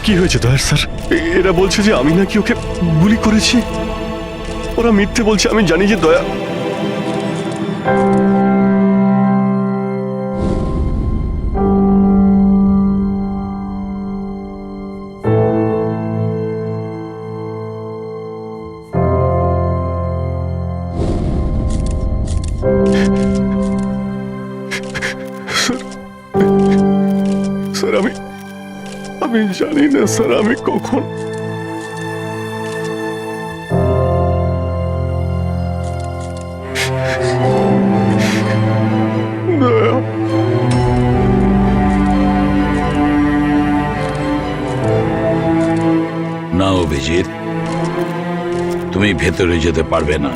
কি হয়েছে দয়ার স্যার? এরা বলছে যে আমি নাকি ওকে গুলি করেছি। ওরা মিথ্যে বলছে, আমি জানি যে দয়া। স্যার আমি জানি না স্যার আমি কখন। না অভিজিৎ, তুমি ভেতরে যেতে পারবে না।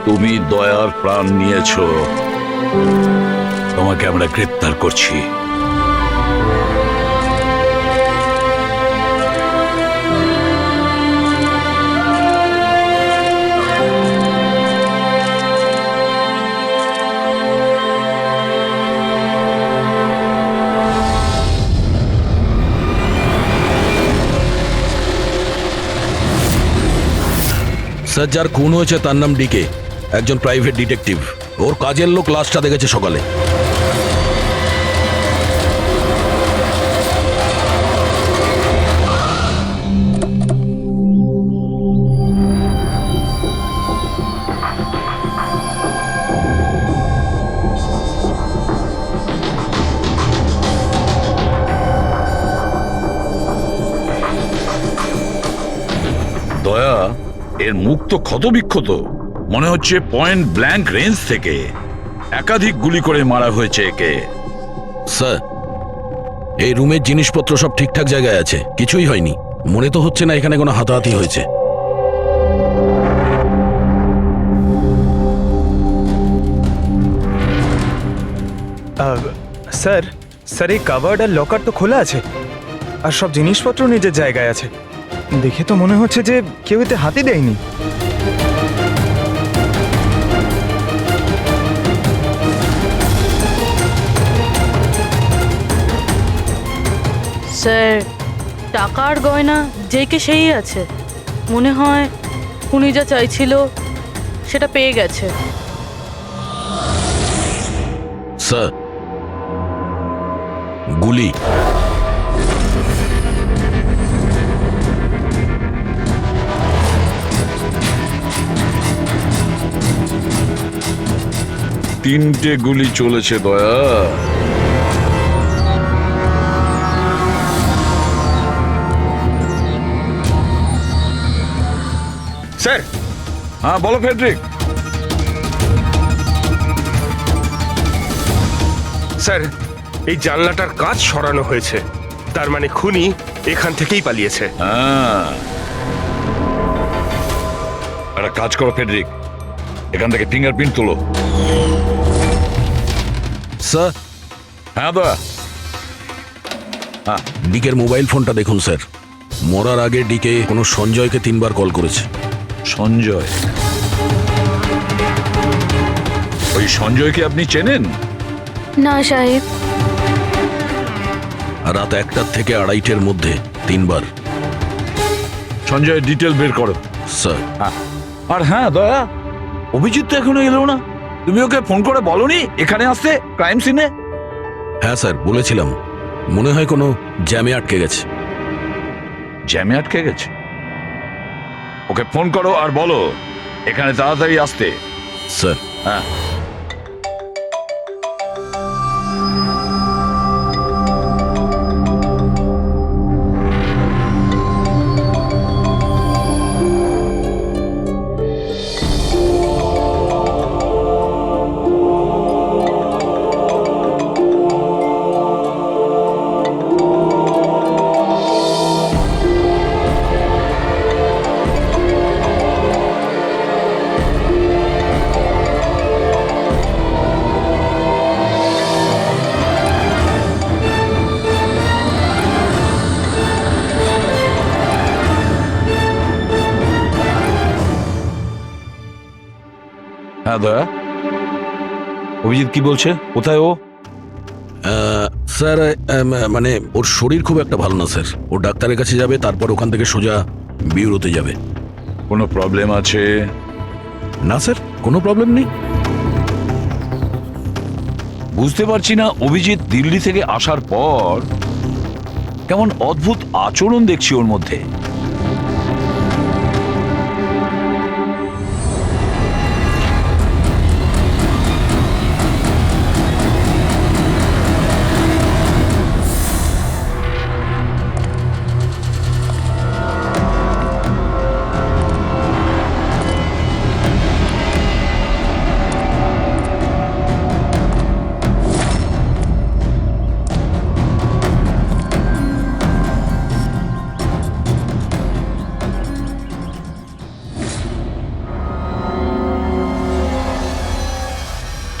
তুমি দয়ার প্রাণ নিয়েছ, তোমাকে আমরা গ্রেপ্তার করছি। স্যার, যার খুন হয়েছে তার নাম ডিকে, একজন প্রাইভেট ডিটেকটিভ। ওর কাজের লোক লাশটা দেখেছে সকালে। দয়া, এর মুখ তো ক্ষতবিক্ষত, মনে হচ্ছে পয়েন্ট ব্ল্যাঙ্ক রেঞ্জ থেকে একাধিক গুলি করে মারা হয়েছে একে। স্যার, এই রুমের জিনিসপত্র সব ঠিকঠাক জায়গায় আছে, কিছুই হয়নি। মনে তো হচ্ছে না এখানে কোনো হাতাহাতি হয়েছে। স্যার এই কাভার্ড আর লকার তো খোলা আছে, আর সব জিনিসপত্র নিজের জায়গায় আছে। দেখে তো মনে হচ্ছে যে কেউ এতে হাতই দেয়নি। স্যার, টাকার গয়না যে কে সেই আছে। মনে হয় উনি যা চাইছিল সেটা পেয়ে গেছে। স্যার, গুলি। 3টে গুলি চলেছে দয়া। স্যার, হ্যাঁ বলো ফেডরিক। স্যার, এই জানলাটার কাঁচ সরানো হয়েছে, তার মানে খুনি এখান থেকেই পালিয়েছে। হ্যাঁ, একটা কাজ করো ফেডরিক, এখান থেকে ফিঙ্গারপ্রিন্ট তোলো। স্যার, হ্যাঁ দয়া। ডিকের মোবাইল ফোনটা দেখুন স্যার। মরার আগে ডিকে কোনো সঞ্জয়কে 3বার কল করেছে। সঞ্জয়? ওই সঞ্জয়কে আপনি চেনেন? না সাহেব। রাত 1টা থেকে 2:30-এর মধ্যে 3বার। সঞ্জয়ের ডিটেল বের করো। স্যার, আর হ্যাঁ দয়া, অভিজিৎ তো এখনো এলো না। তুমি ওকে ফোন করে বলনি এখানে আসতে ক্রাইম সিনে? হ্যাঁ স্যার বলেছিলাম, মনে হয় কোনো জ্যামে আটকে গেছে। জ্যামে আটকে গেছে? ওকে ফোন করো আর বলো এখানে তাড়াতাড়ি আসতে। স্যার, হ্যাঁ। হ্যাঁ দয়া, অভিজিৎ কি বলছে? কোথায় ও? স্যার মানে ওর শরীর খুব একটা ভালো না স্যার। ও ডাক্তারের কাছে যাবে, তারপর ওখান থেকে সোজা বিউরোতে যাবে। কোনো প্রবলেম আছে? না স্যার, কোনো প্রবলেম নেই। বুঝতে পারছি না, অভিজিৎ দিল্লি থেকে আসার পর কেমন অদ্ভুত আচরণ দেখছি ওর মধ্যে।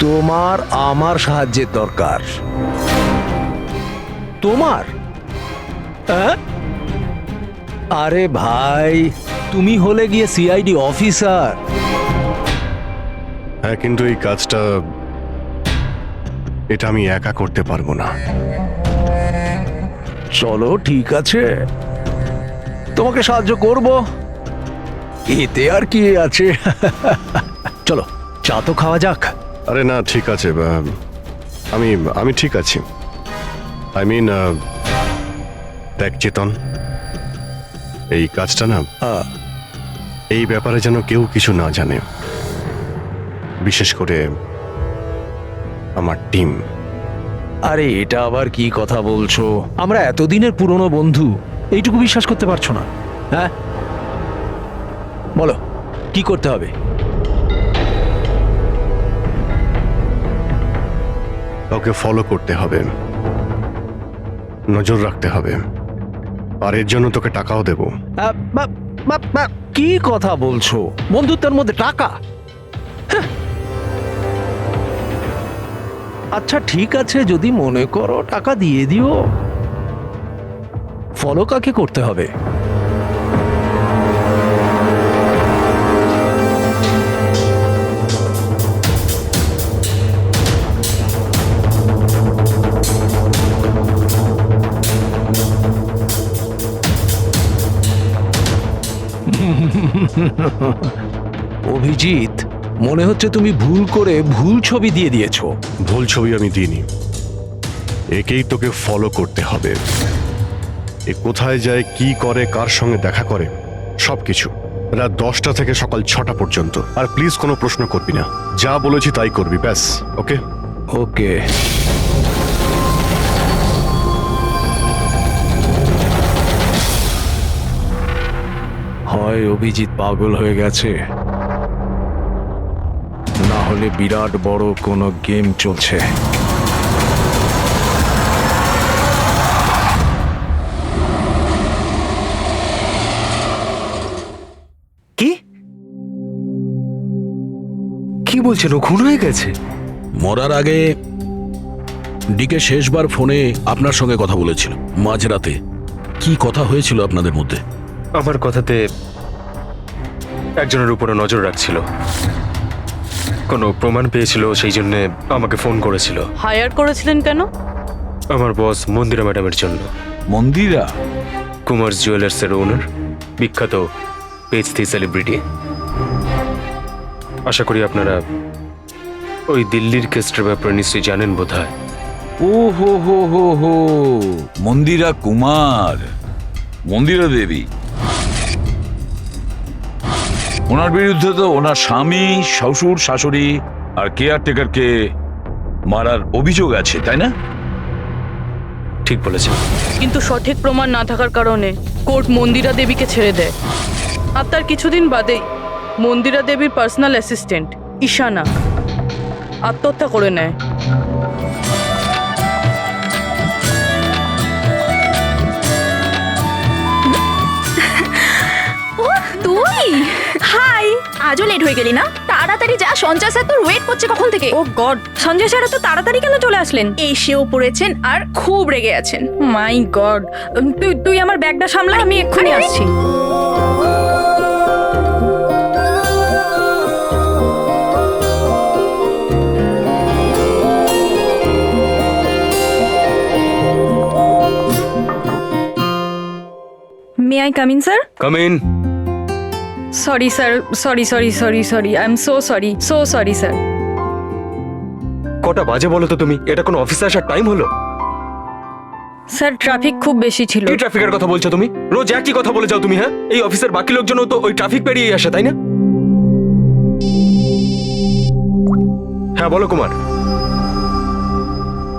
তোমার আমার সাহায্যের দরকার। তোমার? আরে ভাই, তুমি হলে গিয়ে সিআইডি অফিসার। হ্যাঁ, কিন্তু এই কাজটা এটা আমি একা করতে পারবো না। চলো ঠিক আছে, তোমাকে সাহায্য করব, এতে আর কি আছে। চলো চা তো খাওয়া যাক। আরে না, ঠিক আছে, আমি আমি ঠিক আছি। আই মিন, দেখ চেতন, এই কাজটা না, এই ব্যাপারে যেন কেউ কিছু না জানে, বিশেষ করে আমার টিম। আরে এটা আবার কি কথা বলছো? আমরা এতদিনের পুরনো বন্ধু, এইটুকু বিশ্বাস করতে পারছো না? হ্যাঁ বলো কি করতে হবে? কাউকে ফলো করতে হবে, নজর রাখতে হবে, আর এর জন্য তোকে টাকাও দেবো। কি কথা বলছো? বন্ধুত্বের মধ্যে টাকা? হ্যাঁ। আচ্ছা ঠিক আছে, যদি মনে করো টাকা দিয়ে দিও। ফলো কাকে করতে হবে? অভিজিৎ, মনে হচ্ছে তুমি ভুল করে ভুল ছবি দিয়ে দিয়েছো। ভুল ছবি আমি দিইনি, একেই তোকে ফলো করতে হবে। এ কোথায় যায়, কি করে, কার সঙ্গে দেখা করে, সবকিছু রাত 10টা থেকে সকাল 6টা পর্যন্ত। আর প্লিজ কোনো প্রশ্ন করবি না, যা বলেছি তাই করবি, ব্যাস। ওকে? ওকে। হয় অভিজিৎ পাগল হয়ে গেছে, না হলে বিরাট বড় কোনো গেম চলছে। কি কি বলছেন? ও খুন হয়ে গেছে? মরার আগে ডিকে শেষবার ফোনে আপনার সঙ্গে কথা বলেছিল মাঝরাতে। কি কথা হয়েছিল আপনাদের মধ্যে? আমার কথাতে একজনের উপরে নজর রাখছিল, কোনো প্রমাণ পেয়েছিল, সেই জন্য আমাকে ফোন করেছিল। হায়ার করেছিলেন কেন? আমার বস মন্দিরা ম্যাডামের জন্য। মন্দিরা? কুমার জুয়েলার্সের ওনার, বিখ্যাত পেজ 3 সেলিব্রিটি। আশা করি আপনারা ওই দিল্লির কেসটার ব্যাপারে নিশ্চয়ই জানেন বোধহয়। ও হো হো হো হো, মন্দিরা কুমার, মন্দিরা দেবী। ওনার বিরুদ্ধে তো ওনার স্বামী, শ্বশুর, শাশুড়ি আর কেয়ারটেকারকে মারার অভিযোগ আছে, তাই না? ঠিক বলেছেন। কিন্তু সঠিক প্রমাণ না থাকার কারণে কোর্ট মন্দিরা দেবীকে ছেড়ে দেয়। আর তার কিছুদিন বাদেই মন্দিরা দেবীর পার্সোনাল অ্যাসিস্ট্যান্ট ঈশানা আত্মহত্যা করে নেয়। তুই হাই, আজও লেট হয়ে গেলি না? তাড়াতাড়ি যা, সঞ্জয় স্যার তোর ওয়েট করছে কখন থেকে। ও গড, সঞ্জয় স্যার তো তাড়াতাড়ি কেন চলে আসলেন? এসেও পড়েছেন আর খুব রেগে আছেন। মাই গড, তুই আমার ব্যাগটা সামলা, আমি এক্ষুনি আসছি। May I come in sir? Come in. Sorry sir, sorry I am so sorry sir. কটা বাজে বলো তো তুমি? এটা কোনো অফিসে আসার টাইম হলো? স্যার ট্রাফিক খুব বেশি ছিল। কি ট্রাফিকের কথা বলছো তুমি? রোজ একই কথা বলে যাও তুমি। হ্যাঁ, এই অফিসের বাকি লোকজনও তো ওই ট্রাফিক পেরিয়ে আসে, তাই না? হ্যাঁ বলো কুমার।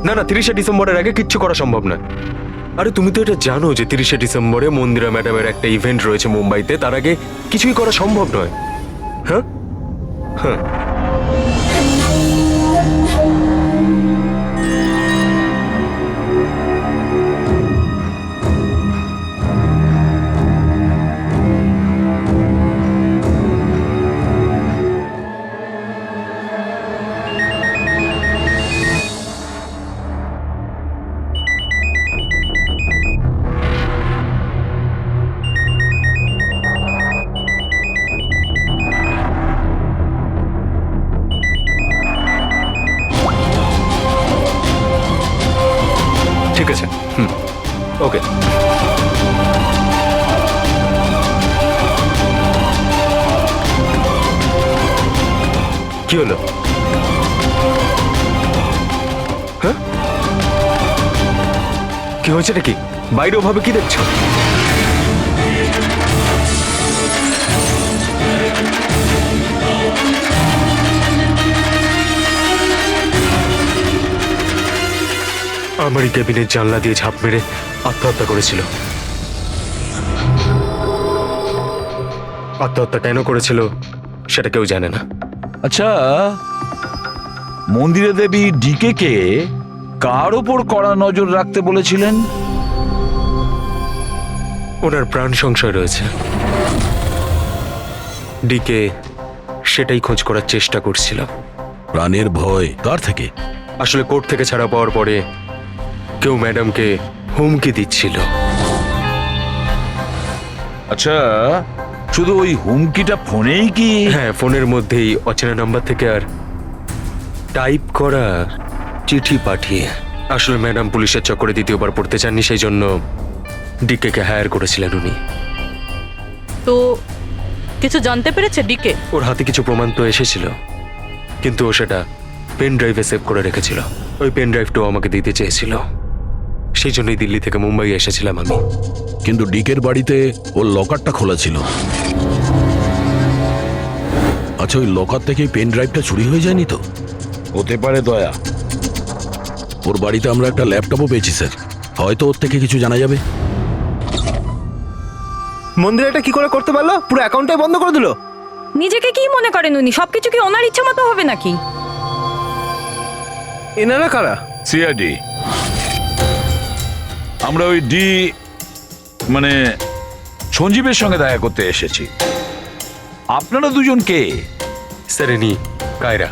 না 30শে ডিসেম্বরের আগে কিচ্ছু করা সম্ভব না। আরে তুমি তো এটা জানো যে 30শে ডিসেম্বরে মন্দিরা ম্যাডামের একটা ইভেন্ট রয়েছে মুম্বাইতে, তার আগে কিছুই করা সম্ভব নয়। হ্যাঁ হ্যাঁ, ঠিক আছে। ওকে। কি হলো? হ্যাঁ, কি হয়েছে নাকি? বাইরে ওভাবে কি দেখছো? আমারই কেবিনের জানলা দিয়ে ঝাঁপ মেরে আত্মহত্যা করেছিল। আত্মহত্যা কেন করেছিল সেটা কেউ জানে না। আচ্ছা, মন্দিরা দেবী ডিকে কে কার ওপর কড়া নজর রাখতে বলেছিলেন? ওনার প্রাণ সংশয় রয়েছে। ডিকে সেটাই খোঁজ করার চেষ্টা করছিল। প্রাণের ভয় কার থেকে? আসলে কোর্ট থেকে ছাড়া পাওয়ার পরে কেউ ম্যাডামকে হুমকি দিচ্ছিল। আচ্ছা, শুধু ওই হুমকিটা ফোনেই কি? হ্যাঁ, ফোনের মধ্যেই অচেনা নাম্বার থেকে আর টাইপ করা চিঠি পাঠিয়ে। আসলে ম্যাডাম পুলিশের চক্করে দ্বিতীয়বার পড়তে চাননি, সেই জন্য ডিকে হায়ার করেছিলেন উনি। তো কিছু জানতে পেরেছে ডিকে? ওর হাতে কিছু প্রমাণ তো এসেছিল, কিন্তু ও সেটা পেন ড্রাইভে সেভ করে রেখেছিল। ওই পেন ড্রাইভটাও আমাকে দিতে চেয়েছিল, সেই জন্যই দিল্লি থেকে মুম্বাই এসেছিলাম আমি। কিন্তু ডিকের বাড়িতে ওর লকারটা খোলা ছিল। আচ্ছা, ওই লকার থেকে পেন ড্রাইভটা চুরি হয়ে যায়নি তো? হতে পারে দয়া। ওর বাড়িতে আমরা একটা ল্যাপটপও পেয়েছি স্যার, হয়তো ওর থেকে কিছু জানা যাবে। মন্দির এটা কি করে করতে পারলো? পুরো অ্যাকাউন্টটাই বন্ধ করে দিল। নিজেকে কি মনে করেন উনি? সবকিছু কি ওনার ইচ্ছা মতো হবে নাকি? এনারা কারা? সিআইডি। আমরা ওই মানে সঞ্জীবের সঙ্গে দেখা করতে এসেছি। আপনারা দুজন কে? স্যার ইনি কায়রা,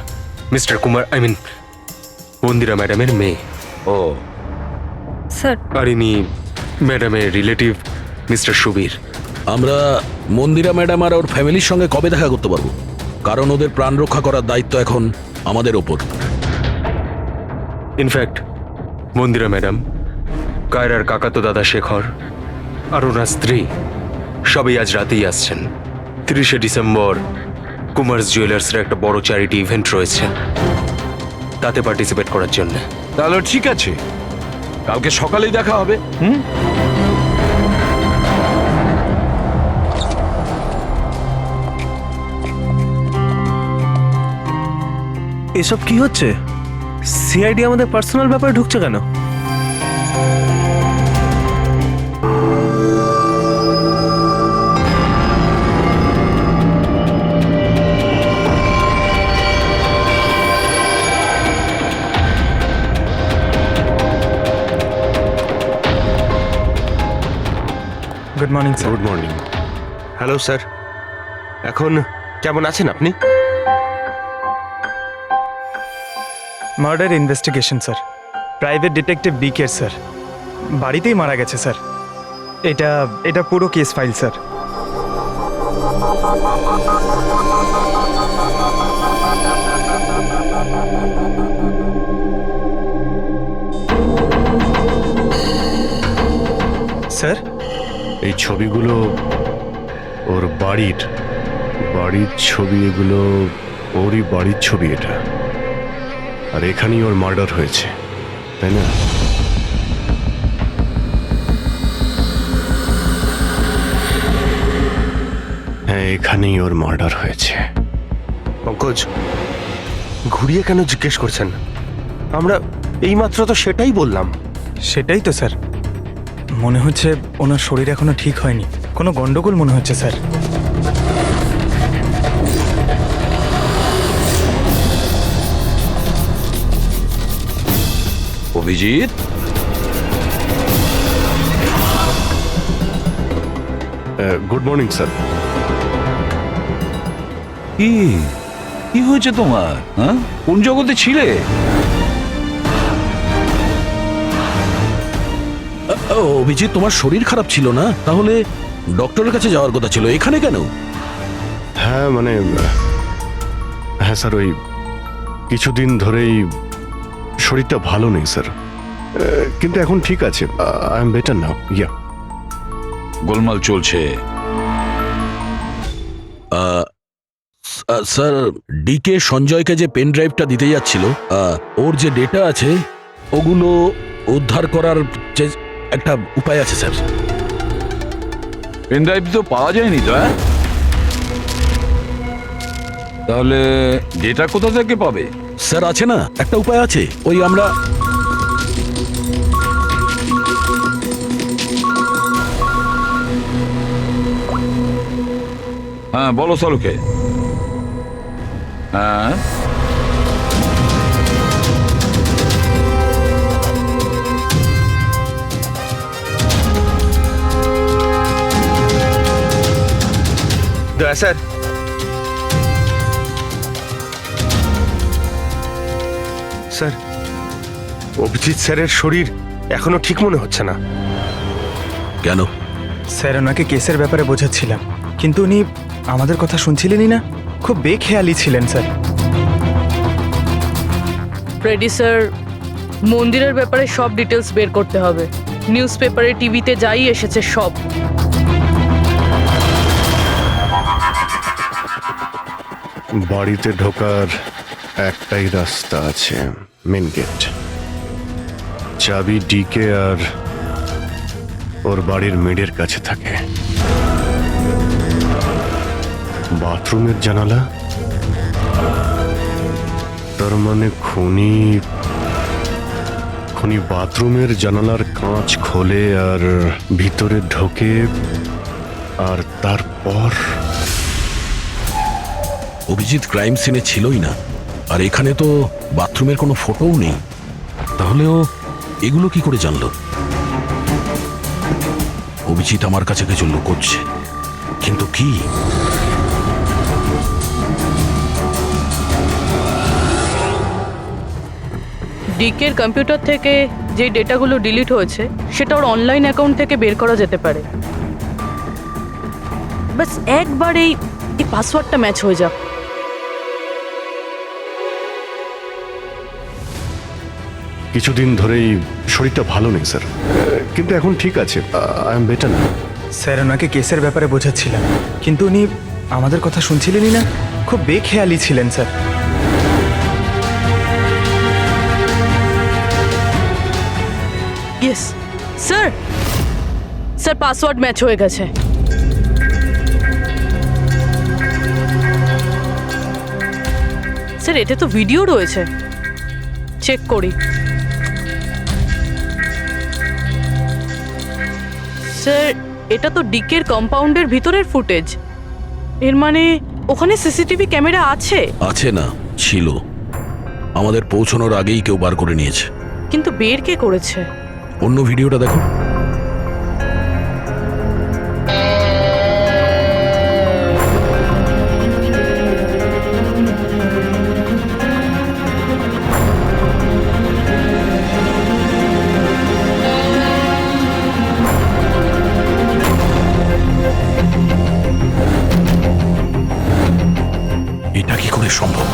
মিস্টার কুমার, মন্দিরা ম্যাডামের মেয়ে। ও, স্যার, আর ইনি ম্যাডামের রিলেটিভ মিস্টার সুবীর। আমরা মন্দিরা ম্যাডাম আর ওর ফ্যামিলির সঙ্গে কবে দেখা করতে পারবো? কারণ ওদের প্রাণ রক্ষা করার দায়িত্ব এখন আমাদের ওপর। ইনফ্যাক্ট মন্দিরা ম্যাডাম, কায়রার কাকাতো দাদা শেখর আর ওনার স্ত্রী সবাই আজ রাতেই আসছেন। 30শে ডিসেম্বর কুমার্স জুয়েলার্সের একটা বড় চ্যারিটি ইভেন্ট রয়েছে, তাতে পার্টিসিপেট করার জন্য। তাহলে ঠিক আছে, কালকে সকালেই দেখা হবে। এসব কি হচ্ছে? সিআইডি আমাদের পার্সোনাল ব্যাপারে ঢুকছে কেন? Good morning sir. Good morning. Hello sir, এখন কেমন আছেন আপনি? Murder investigation sir, private detective BK sir, বাড়িতেই মারা গেছে স্যার। এটা পুরো কেস ফাইল স্যার। স্যার, এই ছবিগুলো ওর বাড়ির ছবি, এগুলো ওরই বাড়ির ছবি এটা। আর এখানেই ওর মার্ডার হয়েছে, তাই না? হ্যাঁ, এখানেই ওর মার্ডার হয়েছে। পঙ্কজ, ঘুরিয়ে কেন জিজ্ঞেস করছেন? আমরা এইমাত্র তো সেটাই বললাম। সেটাই তো স্যার, মনে হচ্ছে ওনার শরীর এখনো ঠিক হয়নি, কোনো গন্ডগোল মনে হচ্ছে sir. Abhijit, good morning sir. কি হয়েছে তোমার? হ্যাঁ, কোন জগতে ছিলে? অভিজিৎ, তোমার শরীর খারাপ ছিল না? তাহলে ডক্টরের কাছে যাওয়ার কথা ছিল, এখানে কেন? হ্যাঁ হ্যাঁ স্যার, ওই কিছুদিন ধরেই শরীরটা ভালো নেই স্যার, কিন্তু এখন ঠিক আছে। I am better now. Yeah, গোলমাল চলছে। স্যার, ডিকে সঞ্জয়কে যে পেন ড্রাইভটা দিতে যাচ্ছিল, ওর যে ডেটা আছে ওগুলো উদ্ধার করার যে একটা উপায় আছে স্যার। পেন ড্রাইভ তো পাওয়া যায়নি তো। তাহলে ডেটা কোথা থেকে পাবে? স্যার, আছে না একটা উপায় আছে, ওই আমরা হ্যাঁ, বলো সালুকে। হ্যাঁ, দয়া স্যার, স্যার অভিজিৎ স্যারের শরীর এখনো ঠিক মনে হচ্ছে না। কেন? স্যার, ওনাকে কেসের ব্যাপারে বোঝাচ্ছিলাম, কিন্তু উনি আমাদের কথা শুনছিলেনই না, খুব বেখেয়ালি ছিলেন স্যার। ফ্রেডি স্যার, মন্দিরের ব্যাপারে সব ডিটেলস বের করতে হবে। নিউজ পেপারে, টিভিতে যাই এসেছে সব। বাড়িতে ঢোকার একটাই রাস্তা আছে, মেন গেট। চাবি ডিকে আর ওর বাড়ির মেডের কাছে থাকে। বাথরুমের জানালা তার মানে খুনি খুনি বাথরুমের জানালার কাঁচ খোলে আর ভিতরে ঢোকে, আর তারপর অভিজিৎ ক্রাইম সিনে ছিলই না, আর এখানে তো বাথরুমের কোনো ফটোও নেই। তাহলে ও এগুলো কি করে জানলো? অভিজিৎ আমার কাছে কিছু লুকোচ্ছে, কিন্তু কি? ডিকের কম্পিউটার থেকে যে ডেটাগুলো ডিলিট হয়েছে সেটা ওর অনলাইন অ্যাকাউন্ট থেকে বের করা যেতে পারে। বাস একবার এই পাসওয়ার্ডটা ম্যাচ হয়ে যাক। কিছুদিন ধরেই শরীরটা ভালো নেই স্যার, কিন্তু এখন ঠিক আছে। আই এম বেটার না। স্যার ওনাকে কেসের ব্যাপারে বোঝাচ্ছিলাম, কিন্তু উনি আমাদের কথা শুনছিলেনই না। খুব বেখেয়ালি ছিলেন sir. Yes sir, sir password match হয়ে গেছে। স্যার এটা তো ভিডিও রয়েছে, চেক করি। স্যার এটা তো ডিকের কম্পাউন্ডের ভিতরের ফুটেজ। এর মানে ওখানে সিসিটিভি ক্যামেরা আছে? আছে না, ছিল। আমাদের পৌঁছানোর আগেই কেউ বার করে নিয়েছে। কিন্তু বের কে করেছে? অন্য ভিডিওটা দেখো। এটা কি করে সম্ভব?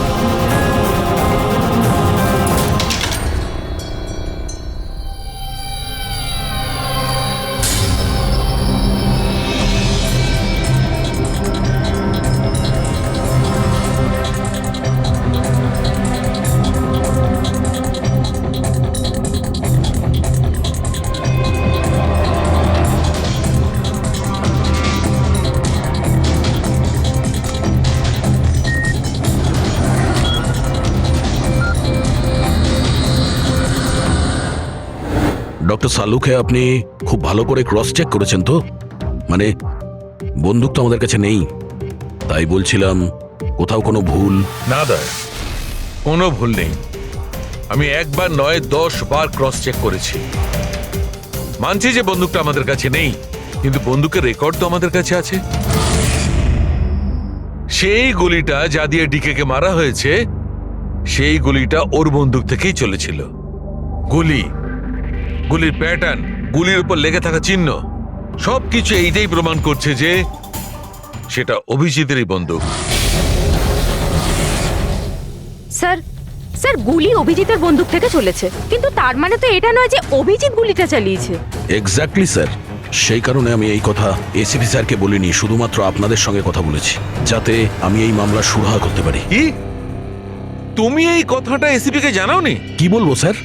ডক্টর সালুকে আপনি খুব ভালো করে ক্রস চেক করেছেন তো? মানে বন্দুক তো আমাদের কাছে নেই, তাই বলছিলাম কোথাও কোনো ভুল? না দয়া, কোনো ভুল নেই। আমি একবার নয় 10 বার ক্রস চেক করেছি। মানছি যে বন্দুকটা আমাদের কাছে নেই, কিন্তু বন্দুকের রেকর্ড তো আমাদের কাছে আছে। সেই গুলিটা যা দিয়ে ডিকেকে মারা হয়েছে, সেই গুলিটা ওর বন্দুক থেকেই চলেছিল। গুলির প্যাটার্ন, গুলির উপর লেগে থাকা চিহ্ন, সবকিছু এইটাই প্রমাণ করছে যে সেটা অভিজিতেরই বন্দুক। স্যার স্যার গুলি অভিজিতের বন্দুক থেকে চলেছে, কিন্তু তার মানে তো এটা নয় যে অভিজিৎ গুলিটা চালিয়েছে। এক্স্যাক্টলি স্যার, সেই কারণে আমি এই কথা এসিপি স্যারকে বলিনি, শুধুমাত্র আপনাদের সঙ্গে কথা বলেছি, যাতে আমি এই মামলা সুরাহা করতে পারি। কি? তুমি এই কথাটা এসিপি কে জানাওনি? কি বলবো স্যার,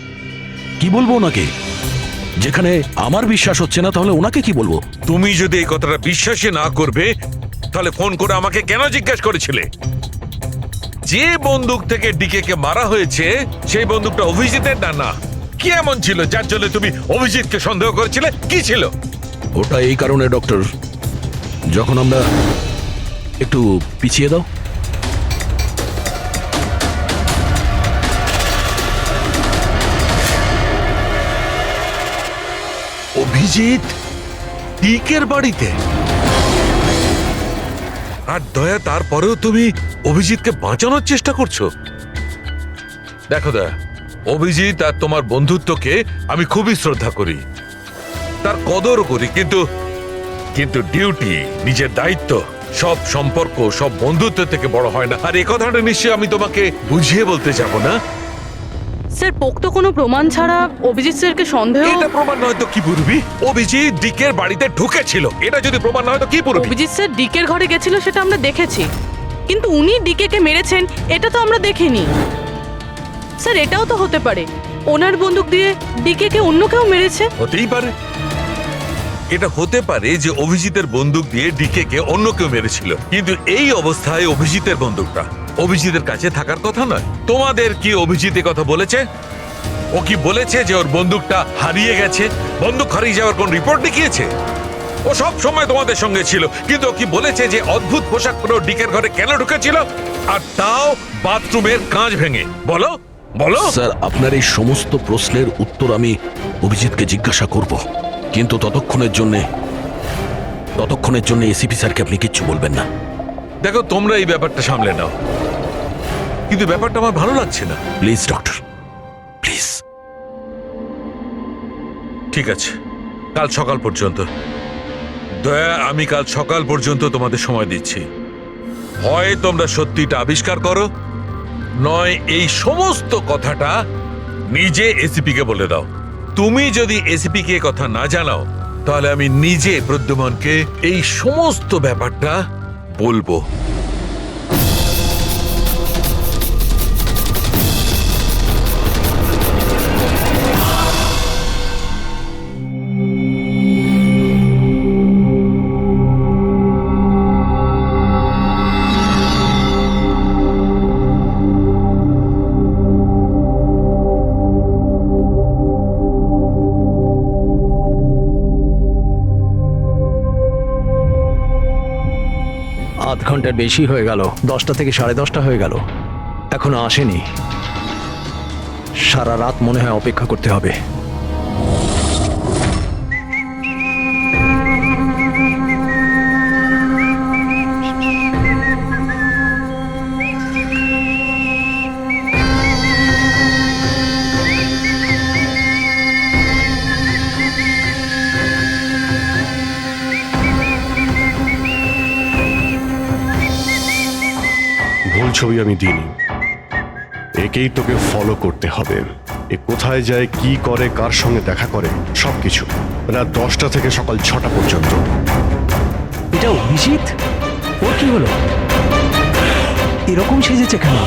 কি বলবো ওনাকে? যেখানে আমার বিশ্বাস হচ্ছে না, তাহলে ওনাকে কি বলবো? তুমি যদি এই কথাটা বিশ্বাসই না করবে, তাহলে ফোন করে আমাকে কেন জিজ্ঞাসা করেছিলে? যে বন্দুক থেকে ডিকে কে মারা হয়েছে সেই বন্দুকটা অভিজিতের না? কি এমন ছিল যার জন্য তুমি অভিজিৎকে সন্দেহ করেছিলে? কি ছিল ওটা? এই কারণে ডক্টর, যখন আমরা একটু পিছিয়ে দাও। অভিজিৎ ডিকের বাড়িতে, আর দয়া তারপরেও তুমি অভিজিৎকে বাঁচানোর চেষ্টা করছো। দেখো দয়া, অভিজিৎ আর তোমার বন্ধুত্বকে আমি খুবই শ্রদ্ধা করি, তার কদরও করি, কিন্তু ডিউটি, নিজের দায়িত্ব, সব সম্পর্ক সব বন্ধুত্ব থেকে বড় হয় না। আর এই কথাটা নিশ্চয়ই আমি তোমাকে বুঝিয়ে বলতে যাব না। স্যার পোক্ত কোনো প্রমাণ ছাড়া অভিজিৎ স্যারকে সন্দেহ? এটা প্রমাণ নয় তো কি পুরবি? অভিজিৎ ডিকের বাড়িতে ঢুকেছিল, এটা যদি প্রমাণ নয় তো কি পুরবি? অভিজিৎ স্যার ডিকের ঘরে গেছিল সেটা আমরা দেখেছি, কিন্তু উনি ডিকেকে মেরেছেন এটা তো আমরা দেখিনি। স্যার এটাও তো হতে পারে ওনার বন্দুক দিয়ে ডিকেকে অন্য কেউ মেরেছে। হতেই পারে, এটা হতে পারে যে অভিজিতের বন্দুক দিয়ে ডিকে কে অন্য কেউ মেরেছিল, কিন্তু এই অবস্থায় অভিজিতের বন্দুকটা অভিজিতের কাছে থাকার কথা নয়। তোমাদের কি অভিজিৎ এ কথা বলেছে? ও কি বলেছে যে ওর বন্দুকটা হারিয়ে গেছে? বন্দুক হারিয়ে যাওয়ার কোন রিপোর্ট দেখিয়েছে? ও সব সময় তোমাদের সঙ্গে ছিল, কিন্তু ও কি বলেছে যে অদ্ভুত পোশাক পরে ডিকের ঘরে কেন ঢুকেছিল, আর তাও বাথরুমের কাঁচ ভেঙে? বলো বলো। স্যার, আপনার এই সমস্ত প্রশ্নের উত্তর আমি অভিজিৎকে জিজ্ঞাসা করব, কিন্তু ততক্ষণের জন্য এসিপি স্যারকে আপনি কিচ্ছু বলবেন না। দেখো, তোমরা এই ব্যাপারটা সামলে নাও, কিন্তু ব্যাপারটা আমার ভালো লাগছে না। Please doctor, please. ঠিক আছে, কাল সকাল পর্যন্ত। দয়া, আমি কাল সকাল পর্যন্ত তোমাদের সময় দিচ্ছি। হয় তোমরা সত্যিটা আবিষ্কার করো, নয় এই সমস্ত কথাটা নিজে এসিপি কে বলে দাও। তুমি যদি এসিপি কে কথা না জানাও, তাহলে আমি নিজে প্রদ্যুমনকে এই সমস্ত ব্যাপারটা বলবো। আধ ঘন্টার বেশি হয়ে গেল, 10টা থেকে 10:30 হয়ে গেল, এখনো আসেনি। সারা রাত মনে হয় অপেক্ষা করতে হবে। ভুল ছবি আমি দিইনি, একেই তোকে ফলো করতে হবে। এ কোথায় যায়, কি করে, কার সঙ্গে দেখা করে, সবকিছু। রাত 10টা থেকে সকাল 6টা পর্যন্ত। এটা অভিজিৎ? ওর কি হলো? এরকম সেজেছে কেন?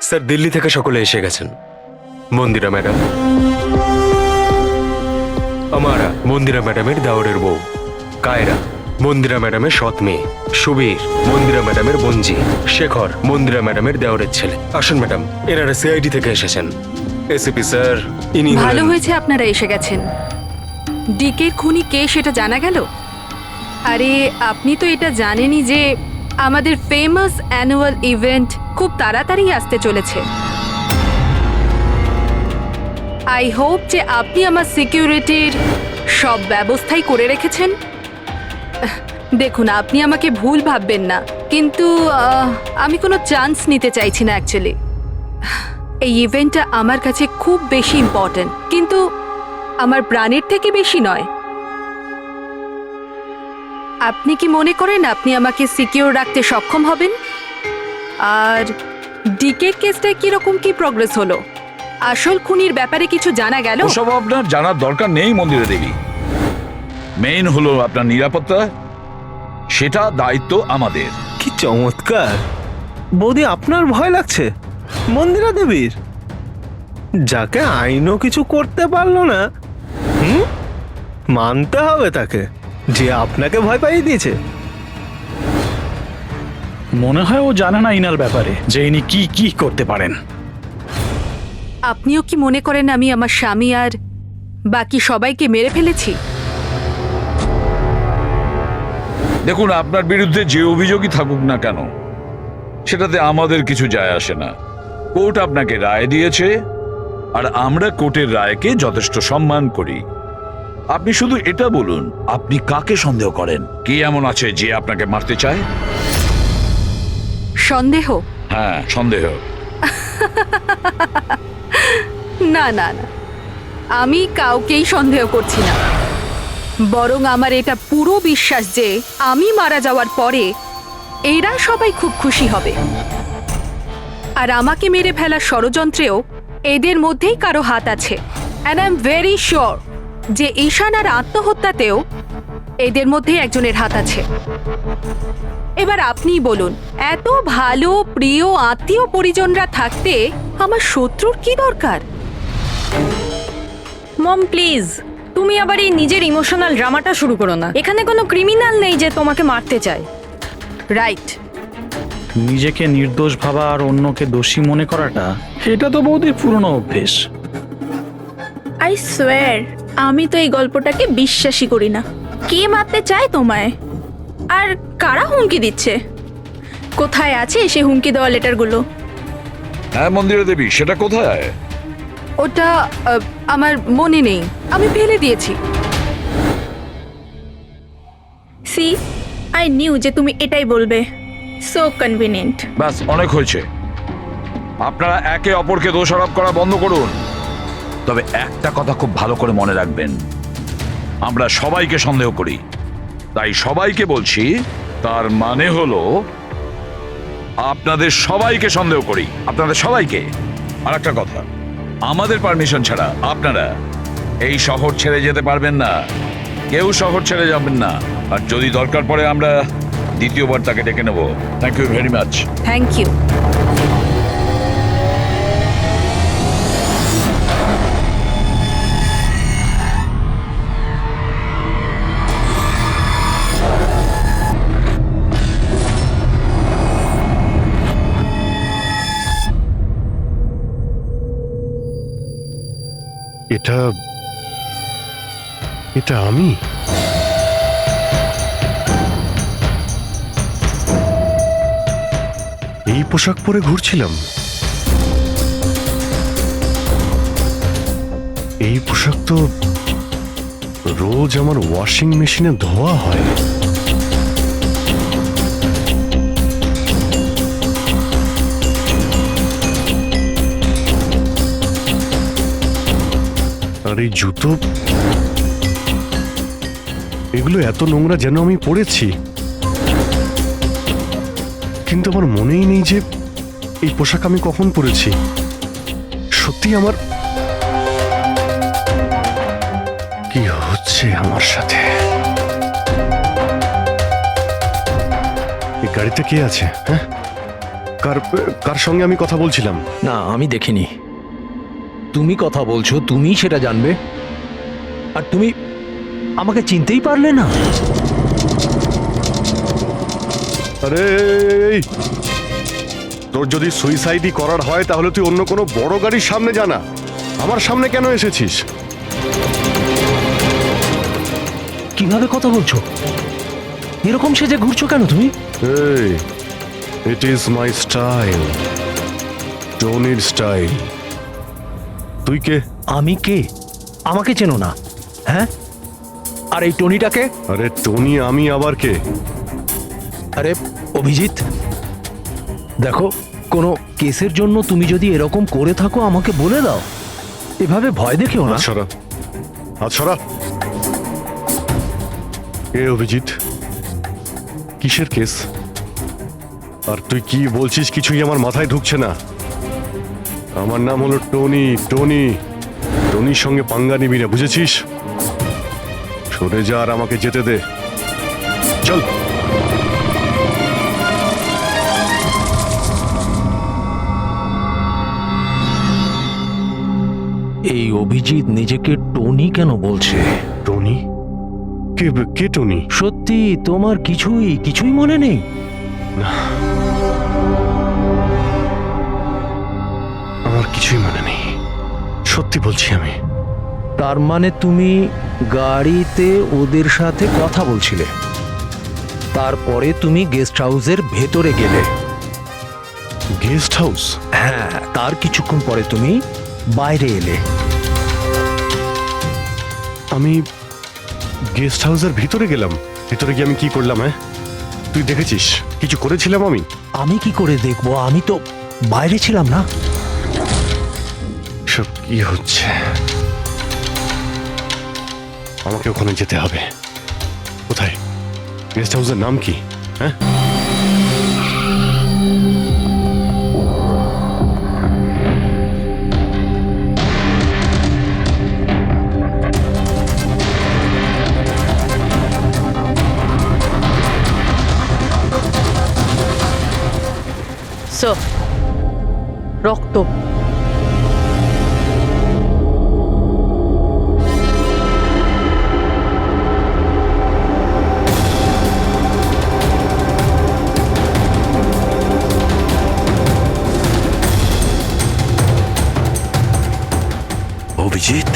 স্যার, দিল্লি থেকে সকলে এসে গেছেন। মন্দিরা ম্যাডাম, আমারা মন্দিরা ম্যাডামের দাওরের বউ। কায়রা, মন্দিরা ম্যাডামের সৎ মেয়ে। সুবীর, মন্দিরা ম্যাডামের বোনজি। শেখর, মন্দিরা ম্যাডামের দেওরের ছেলে। আসুন ম্যাডাম, এনারা সিআইডি থেকে এসেছেন। এসিপি স্যার, ইনি ভালো হলেন- হয়েছে আপনারা এসে গেছেন। ডিকের খুনি কে সেটা জানা গেল? আরে আপনি তো এটা জানেনই যে আমাদের ফেমাস অ্যানুয়াল ইভেন্ট খুব তাড়াতাড়ি আসতে চলেছে। আই হোপ যে আপনি আমার সিকিউরিটির সব ব্যবস্থাই করে রেখেছেন। দেখুন, আপনি আমাকে ভুল ভাববেন না, কিন্তু আমি কোনো চান্স নিতে চাইছি না অ্যাকচুয়ালি। এই ইভেন্টটা আমার কাছে খুব বেশি ইম্পর্ট্যান্ট, কিন্তু আমার প্রাণের থেকে বেশি নয়। আপনি কি মনে করেন আপনি আমাকে সিকিউর রাখতে সক্ষম হবেন? আর ডিকের কেসটায় কিরকম কি প্রগ্রেস হলো? আসল খুনির ব্যাপারে কিছু জানা গেল? ওসব আপনার জানার দরকার নেই মন্দিরা দেবী। মেইন হলো আপনার নিরাপত্তা, সেটা দায়িত্ব আমাদের। কি চমৎকার! বৌদি, আপনার ভয় লাগছে মন্দিরা দেবীর, যাকে আইনও কিছু করতে পারলো না? মানতে হবে তাকে যে আপনাকে ভয় পাইয়ে দিয়েছে। মনে হয় ও জানে না ইনার ব্যাপারে যে ইনি কি কি করতে পারেন। আপনিও কি মনে করেন আমি আমার স্বামী আর বাকি সবাইকে মেরে ফেলেছি? দেখুন, আপনার বিরুদ্ধে যে অভিযোগই থাকুক না কেন, সেটাতে আমাদের কিছু যায় আসে না। কোর্ট আপনাকে রায় দিয়েছে, আর আমরা কোর্টের রায়কে যথেষ্ট সম্মান করি। আপনি শুধু এটা বলুন, আপনি কাকে সন্দেহ করেন? কে এমন আছে যে আপনাকে মারতে চায়? সন্দেহ? হ্যাঁ, সন্দেহ। না না না, আমি কাউকেই সন্দেহ করছি না। বরং আমার এটা পুরো বিশ্বাস যে আমি মারা যাওয়ার পরে এরা সবাই খুব খুশি হবে, আর আমাকে মেরে ফেলার ষড়যন্ত্রেও এদের মধ্যেই কারো হাত আছে। And I am very sure যে ঈশানার আত্মহত্যাতেও এদের মধ্যেই একজনের হাত আছে। এবার আপনিই বলুন, এত ভালো প্রিয় আত্মীয় পরিজনরা থাকতে আমার শত্রুর কি দরকার? মম প্লিজ, তুমি আবার এই নিজের ইমোশনাল ড্রামাটা শুরু করো না। এখানে কোনো ক্রিমিনাল নেই যে তোমাকে মারতে চায়। রাইট। নিজেকে নির্দোষ ভাবা আর অন্যকে দোষী মনে করাটা, এটা তো বৌদির পুরনো অভ্যেস। আই সোয়ার, আমি তো এই গল্পটাকে বিশ্বাসই করি না। কে মারতে চায় তোমায়? আর কারা হুমকি দিচ্ছে? কোথায় আছে সে হুমকি দেওয়া লেটারগুলো? হ্যাঁ মন্দিরা দেবী, সেটা কোথায়? ওটা আমার মনে নেই, আমি ফেলে দিয়েছি। সি, আই নিউ যে তুমি এটাই বলবে। So convenient. ব্যাস, অনেক হয়েছে। আপনারা একে অপরকে দোষারোপ করা বন্ধ করুন। তবে একটা কথা খুব ভালো করে মনে রাখবেন, আমরা সবাইকে সন্দেহ করি। তাই সবাইকে বলছি, তার মানে হলো আপনাদের সবাইকে সন্দেহ করি, আপনাদের সবাইকে। আর একটা কথা, আমাদের পারমিশন ছাড়া আপনারা এই শহর ছেড়ে যেতে পারবেন না। কেউ শহর ছেড়ে যাবেন না। আর যদি দরকার পড়ে আমরা দ্বিতীয়বার তাকে ডেকে নেব। Thank you very much. Thank you. এটা এটা আমি? এই পোশাক পরে ঘুরছিলাম? এই পোশাক তো রোজ আমার ওয়াশিং মেশিনে ধোয়া হয়। আর এই জুতো, এগুলো এত নোংরা যেন আমি পরেছি, কিন্তু আমার মনেই নেই যে এই পোশাক আমি কখন পরেছি। সত্যি আমার কি হচ্ছে আমার সাথে? এই গাড়িতে কে আছে? হ্যাঁ, কার কার সঙ্গে আমি কথা বলছিলাম? না, আমি দেখিনি। তুমি কথা বলছো, তুমি সেটা জানবে। আর তুমি আমাকে চিনতেই পারলে না? আরে তোর যদি সুইসাইডই করার হয় তাহলে তুই অন্য কোনো বড় গাড়ির সামনে জানা। আমার সামনে কেন এসেছিস? কিভাবে কথা বলছো? এরকম সেজে ঘুরছো কেন তুমি? এই, ইট ইজ মাই স্টাইল, টনির স্টাইল। তুই কে? আমি কে? আমাকে চেনো না? হ্যাঁ, আর এই টনিটাকে? আরে টনি আমি আবার কে? আরে অভিজিৎ, দেখো, কোনো কেসের জন্য তুমি যদি এরকম করে থাকো আমাকে বলে দাও। এভাবে ভয় দেখিও না। আচ্ছা আচ্ছা, এ অভিজিৎ, কিসের কেস? আর তুই কি বলছিস কিছুই আমার মাথায় ঢুকছে না। আমার নাম হলো টনি। টনির সঙ্গে পাঙ্গা নিবি না, বুঝেছিস? সরে যা আর আমাকে যেতে দে। চল। এই অভিজিৎ নিজেকে টনি কেন বলছে? টনি? কে কে টনি? সত্যি তোমার কিছুই মনে নেই? আমার কিছুই মনে নেই, সত্যি বলছি আমি। তার মানে তুমি গাড়িতে ওদের সাথে কথা বলছিলে, তারপরে তুমি গেস্ট হাউসের ভেতরে গেলে। Guest house? হ্যাঁ, তার কিছুক্ষণ পরে তুমি বাইরে এলে। আমি গেস্ট হাউসের ভিতরে গেলাম? ভিতরে গিয়ে আমি কি করলাম? হ্যাঁ, তুই দেখেছিস কিছু করেছিলাম আমি? আমি কি করে দেখবো, আমি তো বাইরে ছিলাম না। সব কি হচ্ছে? আমাকে ওখানে যেতে হবে। কোথায়? গেস্ট হাউসের নাম কি? হ্যাঁ, স্যার, রক্ত। অভিজিৎ,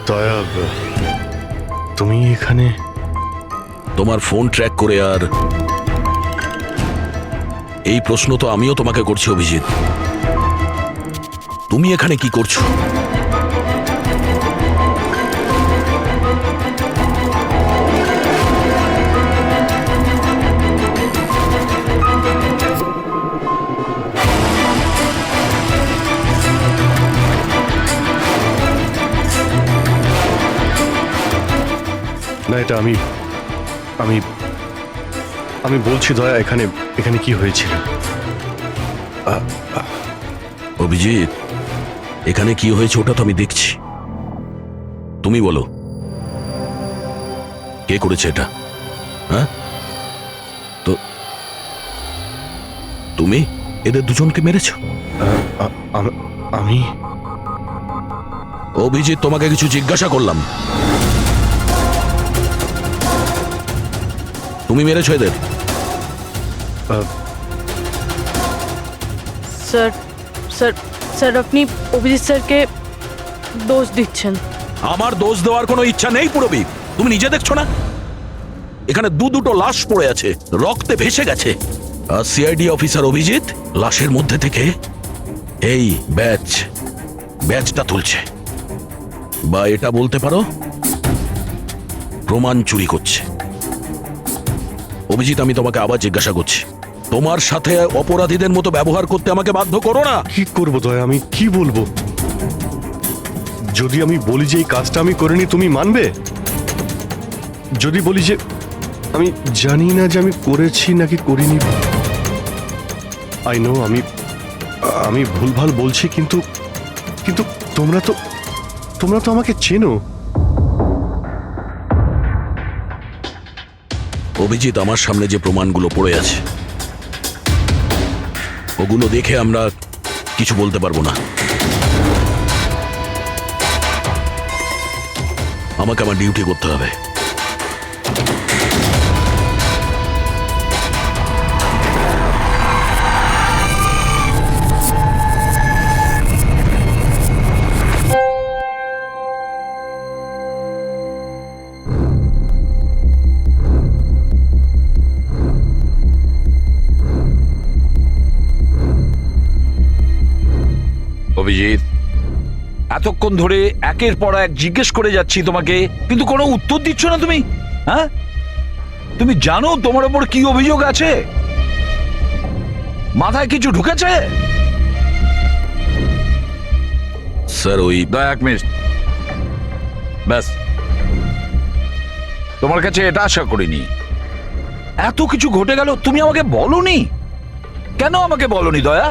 দয়া, তুমি এখানে? তোমার ফোন ট্র্যাক করে আর এই প্রশ্ন তো আমিও তোমাকে করছি অভিজিৎ, তুমি এখানে কি করছো? না, এটা আমি আমি আমি বলছি দয়া, এখানে এখানে কি হয়েছিল? অভিজিৎ, এখানে কি হয়েছে ওটা তো আমি দেখছি, তুমি বলো কে করেছে এটা? হ্যাঁ, তো তুমি এদের দুজনকে মেরেছ? আমি? অভিজিৎ, তোমাকে কিছু জিজ্ঞাসা করলাম, তুমি মেরেছ এদের? স্যার স্যার স্যার, আপনি অভিজিৎ স্যারকে দোষ দিচ্ছেন। আমার দোষ দেওয়ার কোনো ইচ্ছা নেই পুরবি, তুমি নিজে দেখছো না এখানে দুটো লাশ পড়ে আছে, রক্তে ভেসে গেছে, আর সিআইডি অফিসার অভিজিৎ লাশের মধ্যে থেকে এই ব্যাজটা তুলছে, বা এটা বলতে পারো প্রমাণ চুরি করছে। অভিজিৎ, আমি তোমাকে আবার জিজ্ঞাসা করছি, তোমার সাথে অপরাধীদের মতো ব্যবহার করতে আমাকে বাধ্য করো না। কি করবো দয়া, আমি কি বলবো? যদি আমি বলি যে এই কাজটা আমি করিনি, তুমি মানবে? যদি বলি যে আমি জানি না যে আমি করেছি নাকি করিনি, আই নো আমি ভুলভাল বলছি, কিন্তু কিন্তু তোমরা তো আমাকে চেনো। অভিজিৎ, আমার সামনে যে প্রমাণগুলো পড়ে আছে ওগুলো দেখে আমরা কিছু বলতে পারবো না। আমাকে আমার ডিউটি করতে হবে। অভিজিৎ, এতক্ষণ ধরে একের পর এক জিজ্ঞেস করে যাচ্ছি তোমাকে, কিন্তু কোনো উত্তর দিচ্ছ না তুমি। হ্যাঁ, তুমি জানো তোমার ওপর কি অভিযোগ আছে? মাথায় কিছু ঢুকেছে? স্যার, ওই এক মিনিট, ব্যাস, তোমার কাছে এটা আশা করিনি। এত কিছু ঘটে গেল, তুমি আমাকে বলনি কেন? আমাকে বলনি দয়া?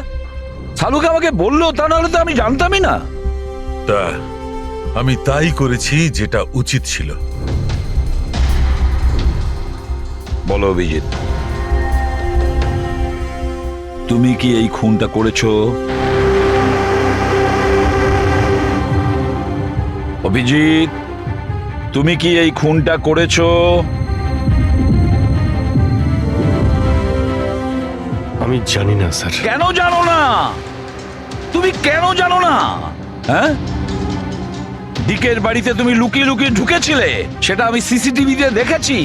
শালুকে আমাকে বললো, তা নাহলে তো আমি জানতামই না। তা আমি তাই করেছি যেটা উচিত ছিল। বলো অভিজিৎ। তুমি কি এই খুনটা করেছো? অভিজিৎ, তুমি কি এই খুনটা করেছো? আমি জানি না স্যার। কেন জানো না? তুমি কেন জানো না? হ্যাঁ, ডিকের বাড়িতে তুমি লুকিয়ে লুকিয়ে ঢুকেছিলে, সেটা আমি সিসিটিভিতে দেখেছি।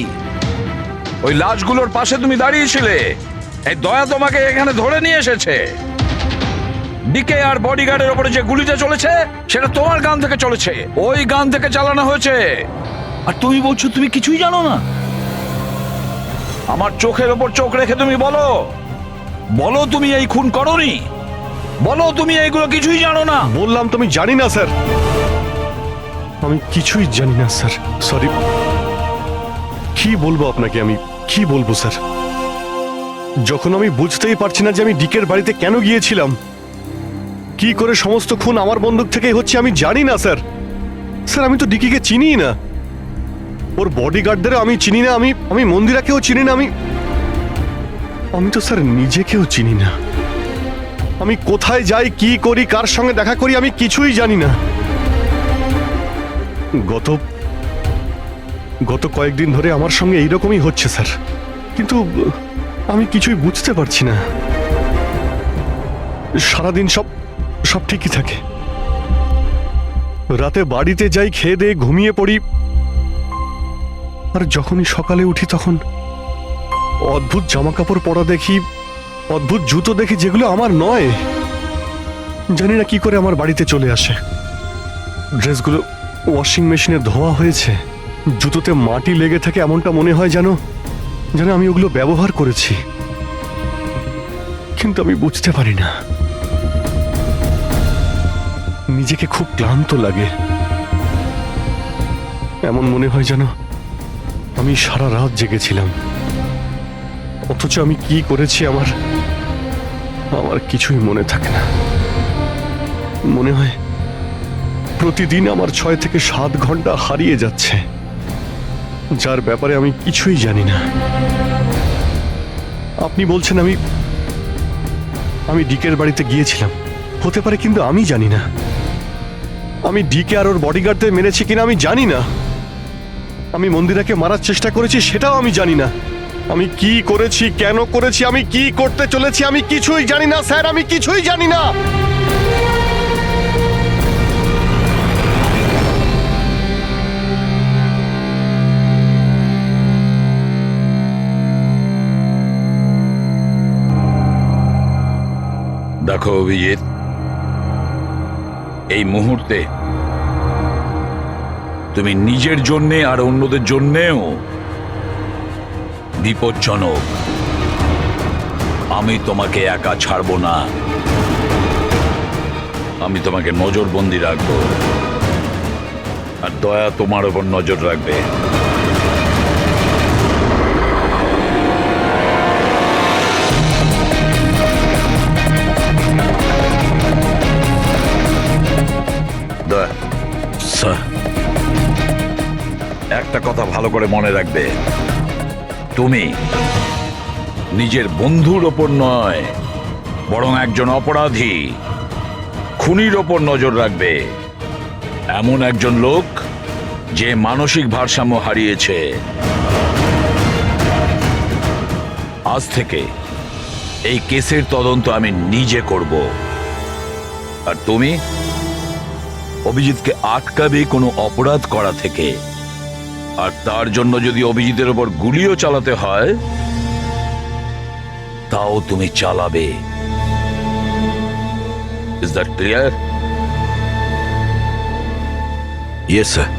ওই লাশগুলোর পাশে তুমি দাঁড়িয়েছিলে। এই দয়া তোমাকে এখানে ধরে নিয়ে এসেছে। ডিকে আর বডিগার্ডের উপরে যে গুলিটা চলেছে সেটা তোমার গান থেকে চলেছে, ওই গান থেকে চালানো হয়েছে। আর তুমি বলছো তুমি কিছুই জানো না? আমার চোখের ওপর চোখ রেখে তুমি বলো, বলো তুমি এই খুন করোনি, বলো তুমি এইগুলো কিছুই জানো না। বললাম তুমি জানি না স্যার, আমি কিছুই জানি না স্যার। সরি। কি বলবো আপনাকে, আমি কি বলবো স্যার? যখন আমি বুঝতেই পারছি না যে আমি ডিকের বাড়িতে কেন গিয়েছিলাম, কি করে সমস্ত খুন আমার বন্দুক থেকেই হচ্ছে, আমি জানি না স্যার। স্যার আমি তো ডিকিকে চিনি না, ওর বডিগার্ডদের আমি চিনি না, আমি মন্দিরাকেও চিনি না, আমি তো স্যার নিজেকেও চিনি না। আমি কোথায় যাই, কি করি, কার সঙ্গে দেখা করি, আমি কিছুই জানি না। গত কয়েকদিন ধরে আমার সঙ্গে এইরকমই হচ্ছে স্যার, কিন্তু আমি কিছুই বুঝতে পারছি না। সারাদিন সব ঠিকই থাকে, রাতে বাড়িতে যাই, খেয়ে দিয়ে ঘুমিয়ে পড়ি, আর যখনই সকালে উঠি তখন অদ্ভুত জামা কাপড় পরা দেখি, অদ্ভুত জুতো দেখি, যেগুলো আমার নয়। জানি না কি করে আমার বাড়িতে চলে আসে। ড্রেসগুলো ওয়াশিং মেশিনে ধোয়া হয়েছে, জুতোতে মাটি লেগে থাকে, এমনটা মনে হয় যেন আমি ওগুলো ব্যবহার করেছি, কিন্তু আমি বুঝতে পারি না। নিজেকে খুব ক্লান্ত লাগে, এমন মনে হয় যেন আমি সারা রাত জেগেছিলাম, অথচ আমি কি করেছি আমার কিছুই মনে থাকে না। মনে হয় প্রতিদিন আমার 6 থেকে 7 ঘন্টা হারিয়ে যাচ্ছে, যার ব্যাপারে আমি কিছুই জানি না। আপনি বলছেন আমি ডিকের বাড়িতে গিয়েছিলাম, হতে পারে, কিন্তু আমি জানি না। আমি ডিকে আর ওর বডিগার্ডদের মেরেছি কিনা আমি জানি না। আমি মন্দিরাকে মারার চেষ্টা করেছি সেটাও আমি জানি না। আমি কি করেছি, কেন করেছি, আমি কি করতে চলেছি, আমি কিছুই জানি না স্যার, আমি কিছুই জানি না। দেখো অভিজিৎ, এই মুহূর্তে তুমি নিজের জন্যে আর অন্যদের জন্যেও বিপজ্জনক। আমি তোমাকে একা ছাড়বো না, আমি তোমাকে নজরবন্দি রাখবো, আর দয়া তোমার ওপর নজর রাখবে। দয়া, স্যার, একটা কথা ভালো করে মনে রাখবে, তুমি নিজের বন্ধুর ওপর নয়, বরং একজন অপরাধী খুনির ওপর নজর রাখবে, এমন একজন লোক যে মানসিক ভারসাম্য হারিয়েছে। আজ থেকে এই কেসের তদন্ত আমি নিজে করব, আর তুমি অভিজিৎকে আটকাবে কোনো অপরাধ করা থেকে, আর তার জন্য যদি অভিজিতের ওপর গুলিও চালাতে হয় তাও তুমি চালাবে। Is that clear? Yes sir.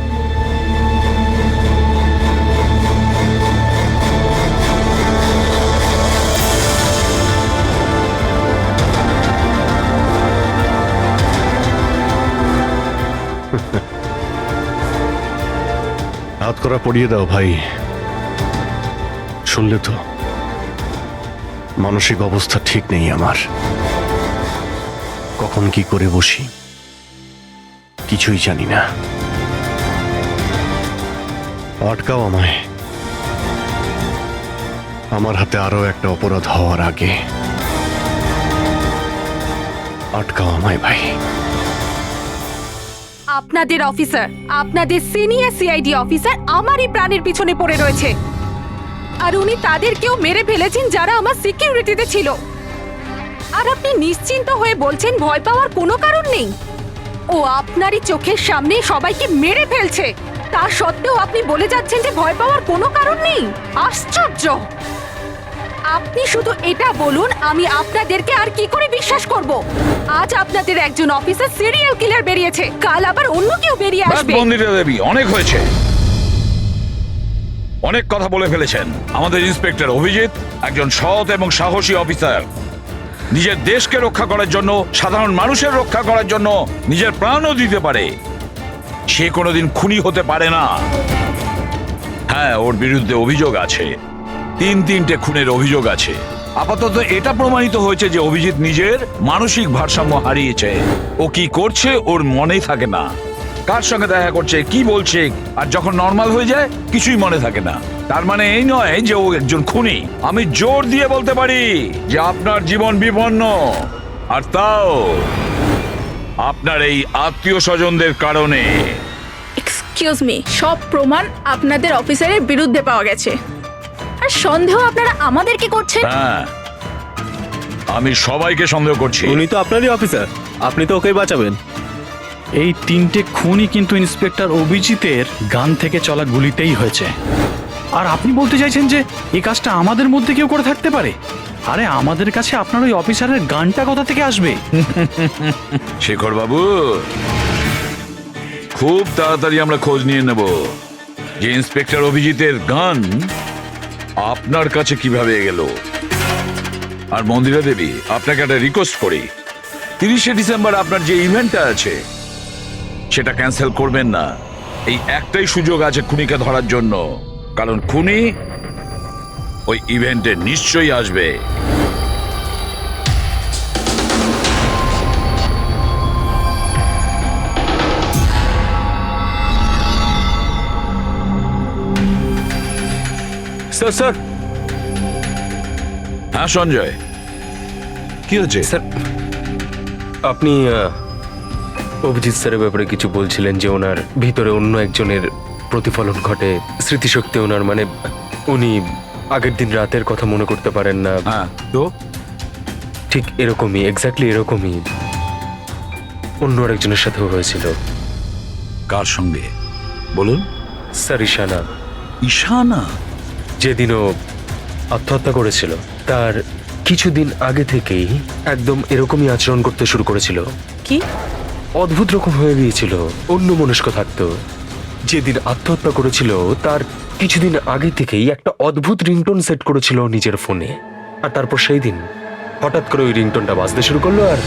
হাত করা পড়িয়ে দাও ভাই। শুনলে তো, মানসিক অবস্থা ঠিক নেই আমার, কখন কি করে বসি কিছুই জানি না। আটকাও আমায়, আমার হাতে আরো একটা অপরাধ হওয়ার আগে। আটকাও আমায় ভাই। আপনাদের অফিসার, আপনাদের সিনিয়র সিআইডি অফিসার আমারই প্রাণের পিছনে পড়ে রয়েছে, আর উনি তাদেরকেও মেরে ফেলেছেন যারা আমার সিকিউরিটিতে ছিল। আর আপনি নিশ্চিন্ত হয়ে বলছেন ভয় পাওয়ার কোনো কারণ নেই। ও আপনারই চোখের সামনে সবাইকে মেরে ফেলছে, তা সত্ত্বেও আপনি বলে যাচ্ছেন যে ভয় পাওয়ার কোনো কারণ নেই। আশ্চর্য! আপনি শুধু এটা বলুন, আমি আপনাদেরকে আর কি করে বিশ্বাস করব? আজ আপনাদের একজন অফিসার সিরিয়াল কিলার বেরিয়েছে, কাল আবার অন্য কেউ বেরিয়ে ব্যাস আসবে। মন্দিরা দেবী, অনেক হয়েছে, অনেক কথা বলে ফেলেছেন। আমাদের ইন্সপেক্টর অভিজিৎ একজন সৎ এবং সাহসী অফিসার। নিজের দেশকে রক্ষা করার জন্য, সাধারণ মানুষের রক্ষা করার জন্য নিজের প্রাণও দিতে পারে। সে কোনোদিন খুনি হতে পারে না। হ্যাঁ, ওর বিরুদ্ধে অভিযোগ আছে, তিনটে খুনের অভিযোগ আছে। আপাতত এটা প্রমাণিত হয়েছে যে অভিজিৎ নিজের মানসিক ভারসাম্য হারিয়েছে। ও কি করছে ওর মনেই থাকে না, কার সঙ্গে দেখা করছে, কি বলছে, আর যখন নর্মাল হয়ে যায় কিছুই মনে থাকে না। তার মানে এই নয় যে ও একজন খুনি। আমি জোর দিয়ে বলতে পারি যে আপনার জীবন বিপন্ন, আর তাও আপনার এই আত্মীয় স্বজনদের কারণে। এক্সকিউজ মি, সব প্রমাণ আপনাদের অফিসারের বিরুদ্ধে পাওয়া গেছে, আর সন্দেহ আপনারা আমাদেরকে করছেন। হ্যাঁ, আমি সবাইকে সন্দেহ করছি। উনি তো আপনারই অফিসার, আপনি তো ওকেই বাঁচাবেন। এই 3টে খুনই কিন্তু ইন্সপেক্টর অভিজিতের গান থেকে চলা গুলিতেই হয়েছে। আর আপনি বলতে চাইছেন যে এই কাজটা আমাদের মধ্যে কেউ করে থাকতে পারে? আরে আমাদের কাছে আপনার ওই অফিসারের গানটা কোথা থেকে আসবে? শেখর বাবু, খুব তাড়াতাড়ি আমরা খোঁজ নিয়ে নেব যে ইন্সপেক্টর অভিজিতের গান আপনার কাছে কিভাবে গেল। আর মন্দিরা দেবী, আপনাকে একটা রিকোয়েস্ট করি, 30শে ডিসেম্বর আপনার যে ইভেন্টটা আছে সেটা ক্যান্সেল করবেন না। এই একটাই সুযোগ আছে খুনিকে ধরার জন্য, কারণ খুনি ওই ইভেন্টে নিশ্চয়ই আসবে। স্যার স্যার হ্যাঁ সঞ্জয়, কি হচ্ছে? স্যার, আপনি অভিজিৎ স্যারের ব্যাপারে কিছু বলছিলেন যে ওনার ভিতরে অন্য একজনের প্রতিফলন ঘটে, স্মৃতিশক্তি ওনার, মানে উনি আগের দিন রাতের কথা মনে করতে পারেন না। হ্যাঁ, তো ঠিক এরকমই, এক্স্যাক্টলি এরকমই অন্য আরেকজনের সাথেও হয়েছিল। কার সঙ্গে বলুন? স্যার, ঈশানা। ঈশানা? যেদিনও আত্মহত্যা করেছিল তার কিছুদিন আগে থেকেই একদম এরকমই আচরণ করতে শুরু করেছিল। কি অদ্ভুত রকম হয়ে গিয়েছিল, অন্য মনস্ক থাকতো। যেদিন আত্মহত্যা করেছিল তার কিছুদিন আগে থেকেই একটা অদ্ভুত রিংটোন সেট করেছিল নিজের ফোনে, আর তারপর সেই দিন হঠাৎ করে ওই রিংটোনটা বাজতে শুরু করলো। আর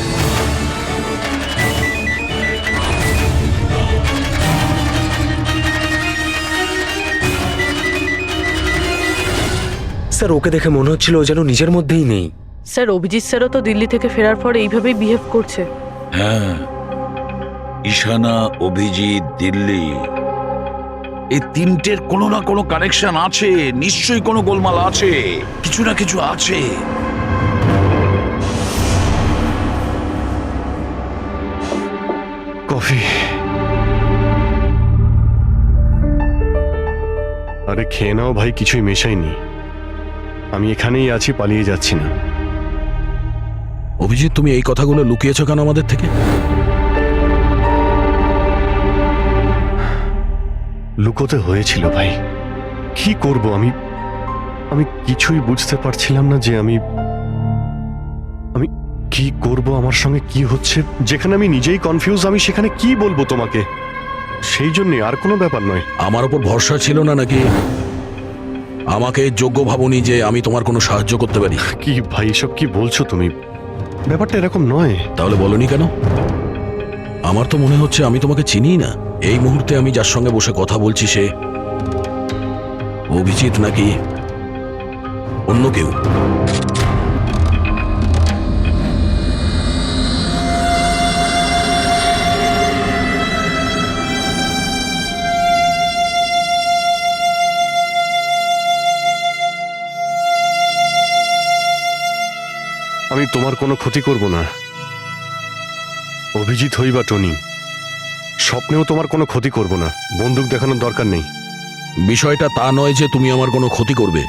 স্যার, ওকে দেখে মনে হচ্ছিল ও যেন নিজের মধ্যেই নেই। স্যার, অভিজিৎ স্যারও তো দিল্লি থেকে ফেরার পর এইভাবেই বিহেভ করছে। হ্যাঁ, ঈশানা, অভিজিৎ, দিল্লি, এই তিনটের কোনো না কোনো কানেকশন আছে, নিশ্চয়ই কোনো গোলমাল আছে, কিছু না কিছু আছে। কফি। আরে খেয়ে নাও ভাই, কিছুই মেশাইনি। আমি এখানেই আছি, পালিয়ে যাচ্ছি না। অভিজিৎ, তুমি এই কথাগুলো লুকিয়েছো কেন আমাদের থেকে? লুকোতে হয়েছিল ভাই, কি করব আমি? আমি কিছুই বুঝতে পারছিলাম না যে আমি কি করব, আমার সঙ্গে কি হচ্ছে। যেখানে আমি নিজেই কনফিউজ, আমি সেখানে কি বলবো তোমাকে? সেই জন্য, আর কোনো ব্যাপার নয়। আমার ওপর ভরসা ছিল না নাকি? আমাকে যোগ্য ভাবনি যে আমি তোমার কোনো সাহায্য করতে পারি? কি ভাই, এসব কি বলছো তুমি? ব্যাপারটা এরকম নয়। তাহলে বলনি কেন? আমার তো মনে হচ্ছে আমি তোমাকে চিনি না। এই মুহূর্তে আমি যার সঙ্গে বসে কথা বলছি সে অভিজিৎ নাকি অন্য কেউ? আমি তোমার কোনো ক্ষতি করব না। অভিজিৎ হই বা টনি, স্বপ্নেও তোমার কোনো ক্ষতি করব না। বন্দুক দেখানোর দরকার নেই। বিষয়টা তা নয় যে তুমি আমার কোনো ক্ষতি করবে।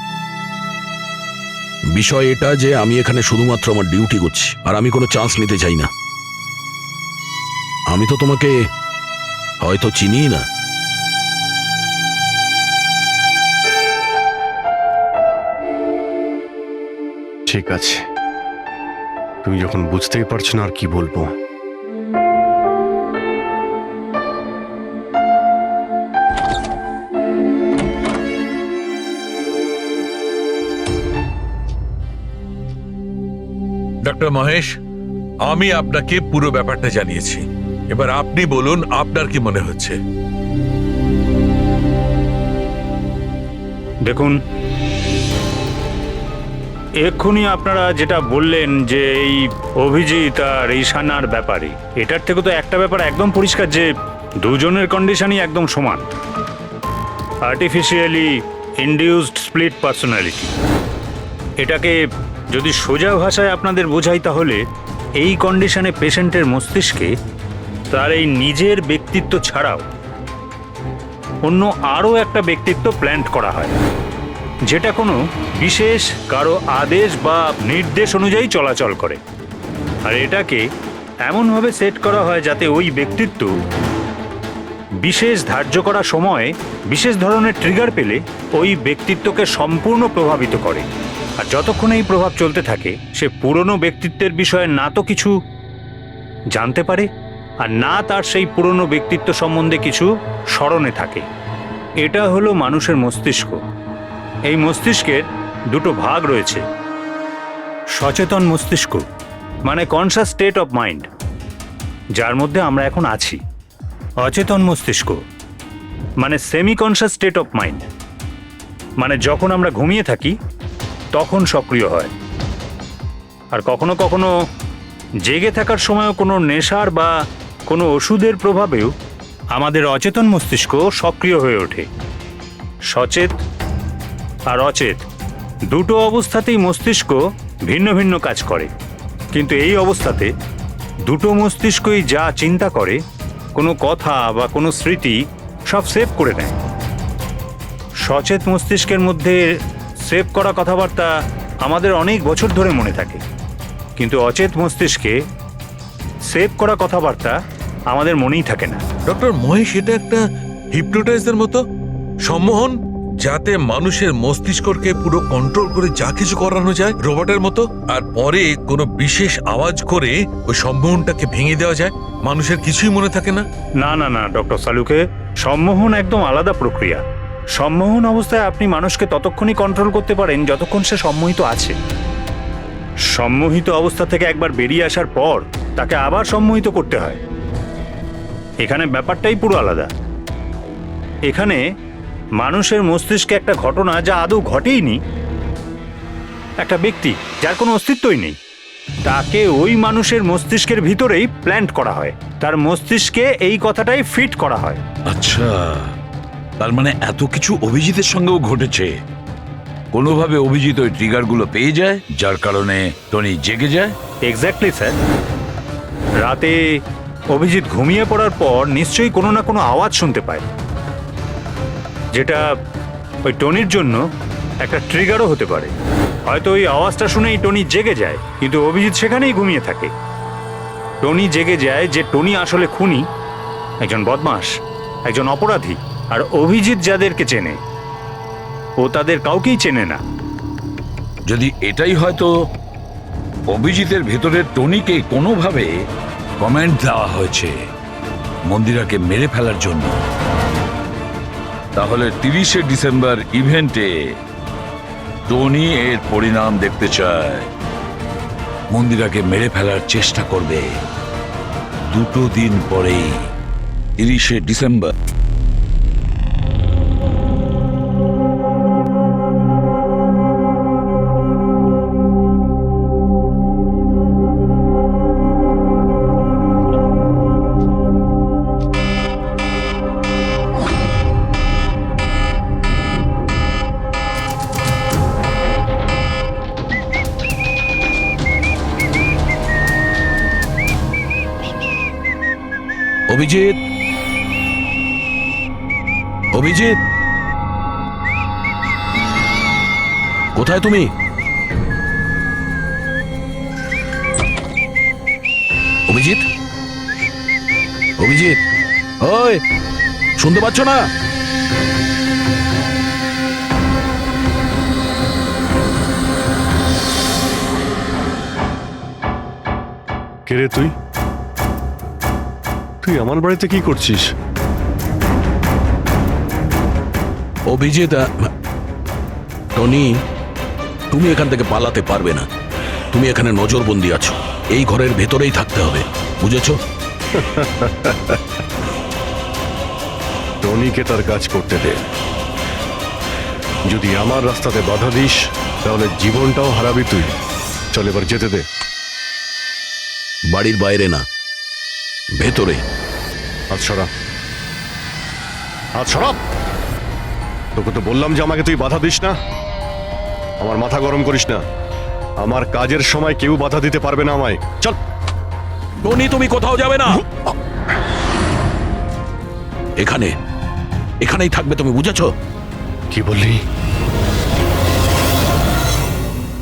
বিষয় এটা যে আমি এখানে শুধুমাত্র আমার ডিউটি করছি, আর আমি কোনো চান্স নিতে চাই না। আমি তো তোমাকে হয়তো চিনি না। ঠিক আছে, তুমি যখন বুঝতেই পারছো না আর কি বলবো। ডক্টর মহেশ, আমি আপনাকে পুরো ব্যাপারটা জানিয়েছি। এবার আপনি বলুন আপনার কি মনে হচ্ছে। দেখুন, এক্ষুনি আপনারা যেটা বললেন যে এই অভিজিৎ আর ঈশানার ব্যাপারে, এটার থেকে তো একটা ব্যাপার একদম পরিষ্কার যে দুজনের কন্ডিশনই একদম সমান। Artificially induced split personality. এটাকে যদি সোজা ভাষায় আপনাদের বোঝাই তাহলে এই কন্ডিশনে পেশেন্টের মস্তিষ্কে তার এই নিজের ব্যক্তিত্ব ছাড়াও অন্য আরও একটা ব্যক্তিত্ব প্ল্যান্ট করা হয়, যেটা কোনো বিশেষ কারো আদেশ বা নির্দেশ অনুযায়ী চলাচল করে। আর এটাকে এমনভাবে সেট করা হয় যাতে ওই ব্যক্তিত্ব বিশেষ ধার্য করা সময়ে বিশেষ ধরনের ট্রিগার পেলে ওই ব্যক্তিত্বকে সম্পূর্ণ প্রভাবিত করে। আর যতক্ষণ এই প্রভাব চলতে থাকে সে পুরনো ব্যক্তিত্বের বিষয়ে না তো কিছু জানতে পারে আর না তার সেই পুরনো ব্যক্তিত্ব সম্বন্ধে কিছু স্মরণে থাকে। এটা হলো মানুষের মস্তিষ্ক। এই মস্তিষ্কের দুটো ভাগ রয়েছে। সচেতন মস্তিষ্ক মানে কনসাস স্টেট অফ মাইন্ড, যার মধ্যে আমরা এখন আছি। অচেতন মস্তিষ্ক মানে semi conscious state of mind, মানে যখন আমরা ঘুমিয়ে থাকি তখন সক্রিয় হয়। আর কখনো কখনো জেগে থাকার সময়ও কোনো নেশার বা কোনো ওষুধের প্রভাবেও আমাদের অচেতন মস্তিষ্ক সক্রিয় হয়ে ওঠে। সচেত আর অচেত দুটো অবস্থাতেই মস্তিষ্ক ভিন্ন ভিন্ন কাজ করে, কিন্তু এই অবস্থাতে দুটো মস্তিষ্কই যা চিন্তা করে, কোনো কথা বা কোনো স্মৃতি সব সেভ করে নেয়। সচেত মস্তিষ্কের মধ্যে সেভ করা কথাবার্তা আমাদের অনেক বছর ধরে মনে থাকে, কিন্তু অচেত মস্তিষ্কে সেভ করা কথাবার্তা আমাদের মনেই থাকে না। ডক্টর মহেশ, এটা একটা হিপনোটাইজের মতো সম্মোহন, যাতে মানুষের মস্তিষ্ককে পুরো কন্ট্রোল করে যা কিছু করানো যায় রোবটের মতো, আর পরে কোনো বিশেষ আওয়াজ করে ওই সম্মোহনটাকে ভেঙে দেওয়া যায়। মানুষের কিছুই মনে থাকে না। না না না ডক্টর সালুকে, সম্মোহন একদম আলাদা প্রক্রিয়া। সম্মোহন অবস্থায় আপনি মানুষকে ততক্ষণই কন্ট্রোল করতে পারেন যতক্ষণ সে সম্মোহিত আছে। সম্মোহিত অবস্থা থেকে একবার বেরিয়ে আসার পর তাকে আবার সম্মোহিত করতে হয়। এখানে ব্যাপারটাই পুরো আলাদা। এখানে মানুষের মস্তিষ্কে একটা ঘটনা যা আদৌ ঘটেইনি, একটা ব্যক্তি যার কোনো অস্তিত্বই নেই, তাকে ওই মানুষের মস্তিষ্কের ভিতরেই প্ল্যান্ট করা হয়। তার মস্তিষ্কে এই কথাটাই ফিট করা হয়। আচ্ছা, তার মানে এত কিছু অভিজিতের সঙ্গেও ঘটেছে। কোনোভাবে অভিজিৎ ওই ট্রিগারগুলো পেয়ে যায়, যার কারণে টনি জেগে যায়। Exactly sir. রাতে অভিজিৎ ঘুমিয়ে পড়ার পর নিশ্চয়ই কোনো না কোনো আওয়াজ শুনতে পায়, যেটা ওই টনির জন্য একটা ট্রিগারও হতে পারে। হয়তো ওই আওয়াজটা শুনেই টনি জেগে যায়, কিন্তু অভিজিৎ সেখানেই ঘুমিয়ে থাকে। টনি জেগে যায় যে টনি আসলে খুনি, একজন বদমাশ, একজন অপরাধী। আর অভিজিৎ যাদেরকে চেনে ও তাদের কাউকেই চেনে না। যদি এটাই হয়তো অভিজিতের ভেতরের টনিকে কোনোভাবে কমেন্ট দেওয়া হয়েছে মন্দিরাকে মেরে ফেলার জন্য, তাহলে 30শে ডিসেম্বর ইভেন্টে টনি এর পরিণাম দেখতে চায়। মন্দিরাকে মেরে ফেলার চেষ্টা করবে 2 দিন পরেই, 30শে ডিসেম্বর। অভিজিৎ, অভিজিৎ, কোথায় তুমি? অভিজিৎ, অভিজিৎ, ওই শুনতে পাচ্ছ না? কে রে তুই? তুই আমার বাড়িতে কি করছিস? অভিজিৎ, টনি, তুমি এখান থেকে পালাতে পারবে না। তুমি এখানে নজরবন্দি আছো, এই ঘরের ভেতরেই থাকতে হবে, বুঝেছো? টনিকে তার কাজ করতে দে। যদি আমার রাস্তাতে বাধা দিস তাহলে জীবনটাও হারাবি তুই। চল এবার যেতে দে। বাড়ির বাইরে না, ভেতরে। হাত সরা, হাত সরাব। তোকে তো বললাম যে আমাকে তুই বাধা দিস না। আমার মাথা গরম করিস না। আমার কাজের সময় কেউ বাধা দিতে পারবে না আমায়। চল। টনি, তুমি কোথাও যাবে না, এখানে, এখানেই থাকবে তুমি, বুঝেছো? কি বললি?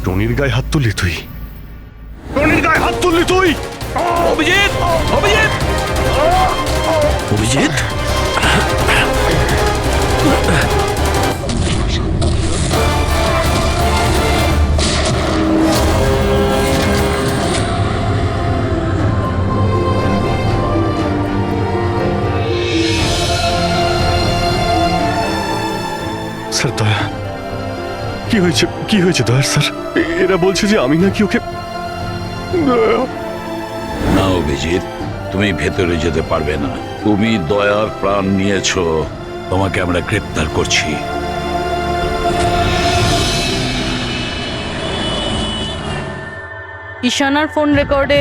টনির গায়ে হাত তুললি তুই? টনির গায়ে হাত তুললি তুই? অভিজিৎ, অভিজিৎ, অভিজিৎ, স্যার দয়া, কি হয়েছে? কি হয়েছে দয়ার স্যার? এরা বলছে যে আমি নাকি ওকে। না অভিজিৎ, তুমি ভেতরে যেতে পারবে না। তুমি দয়ার প্রাণ নিয়েছো, তোমাকে আমরা গ্রেপ্তার করছি। ঈশানার ফোন রেকর্ডে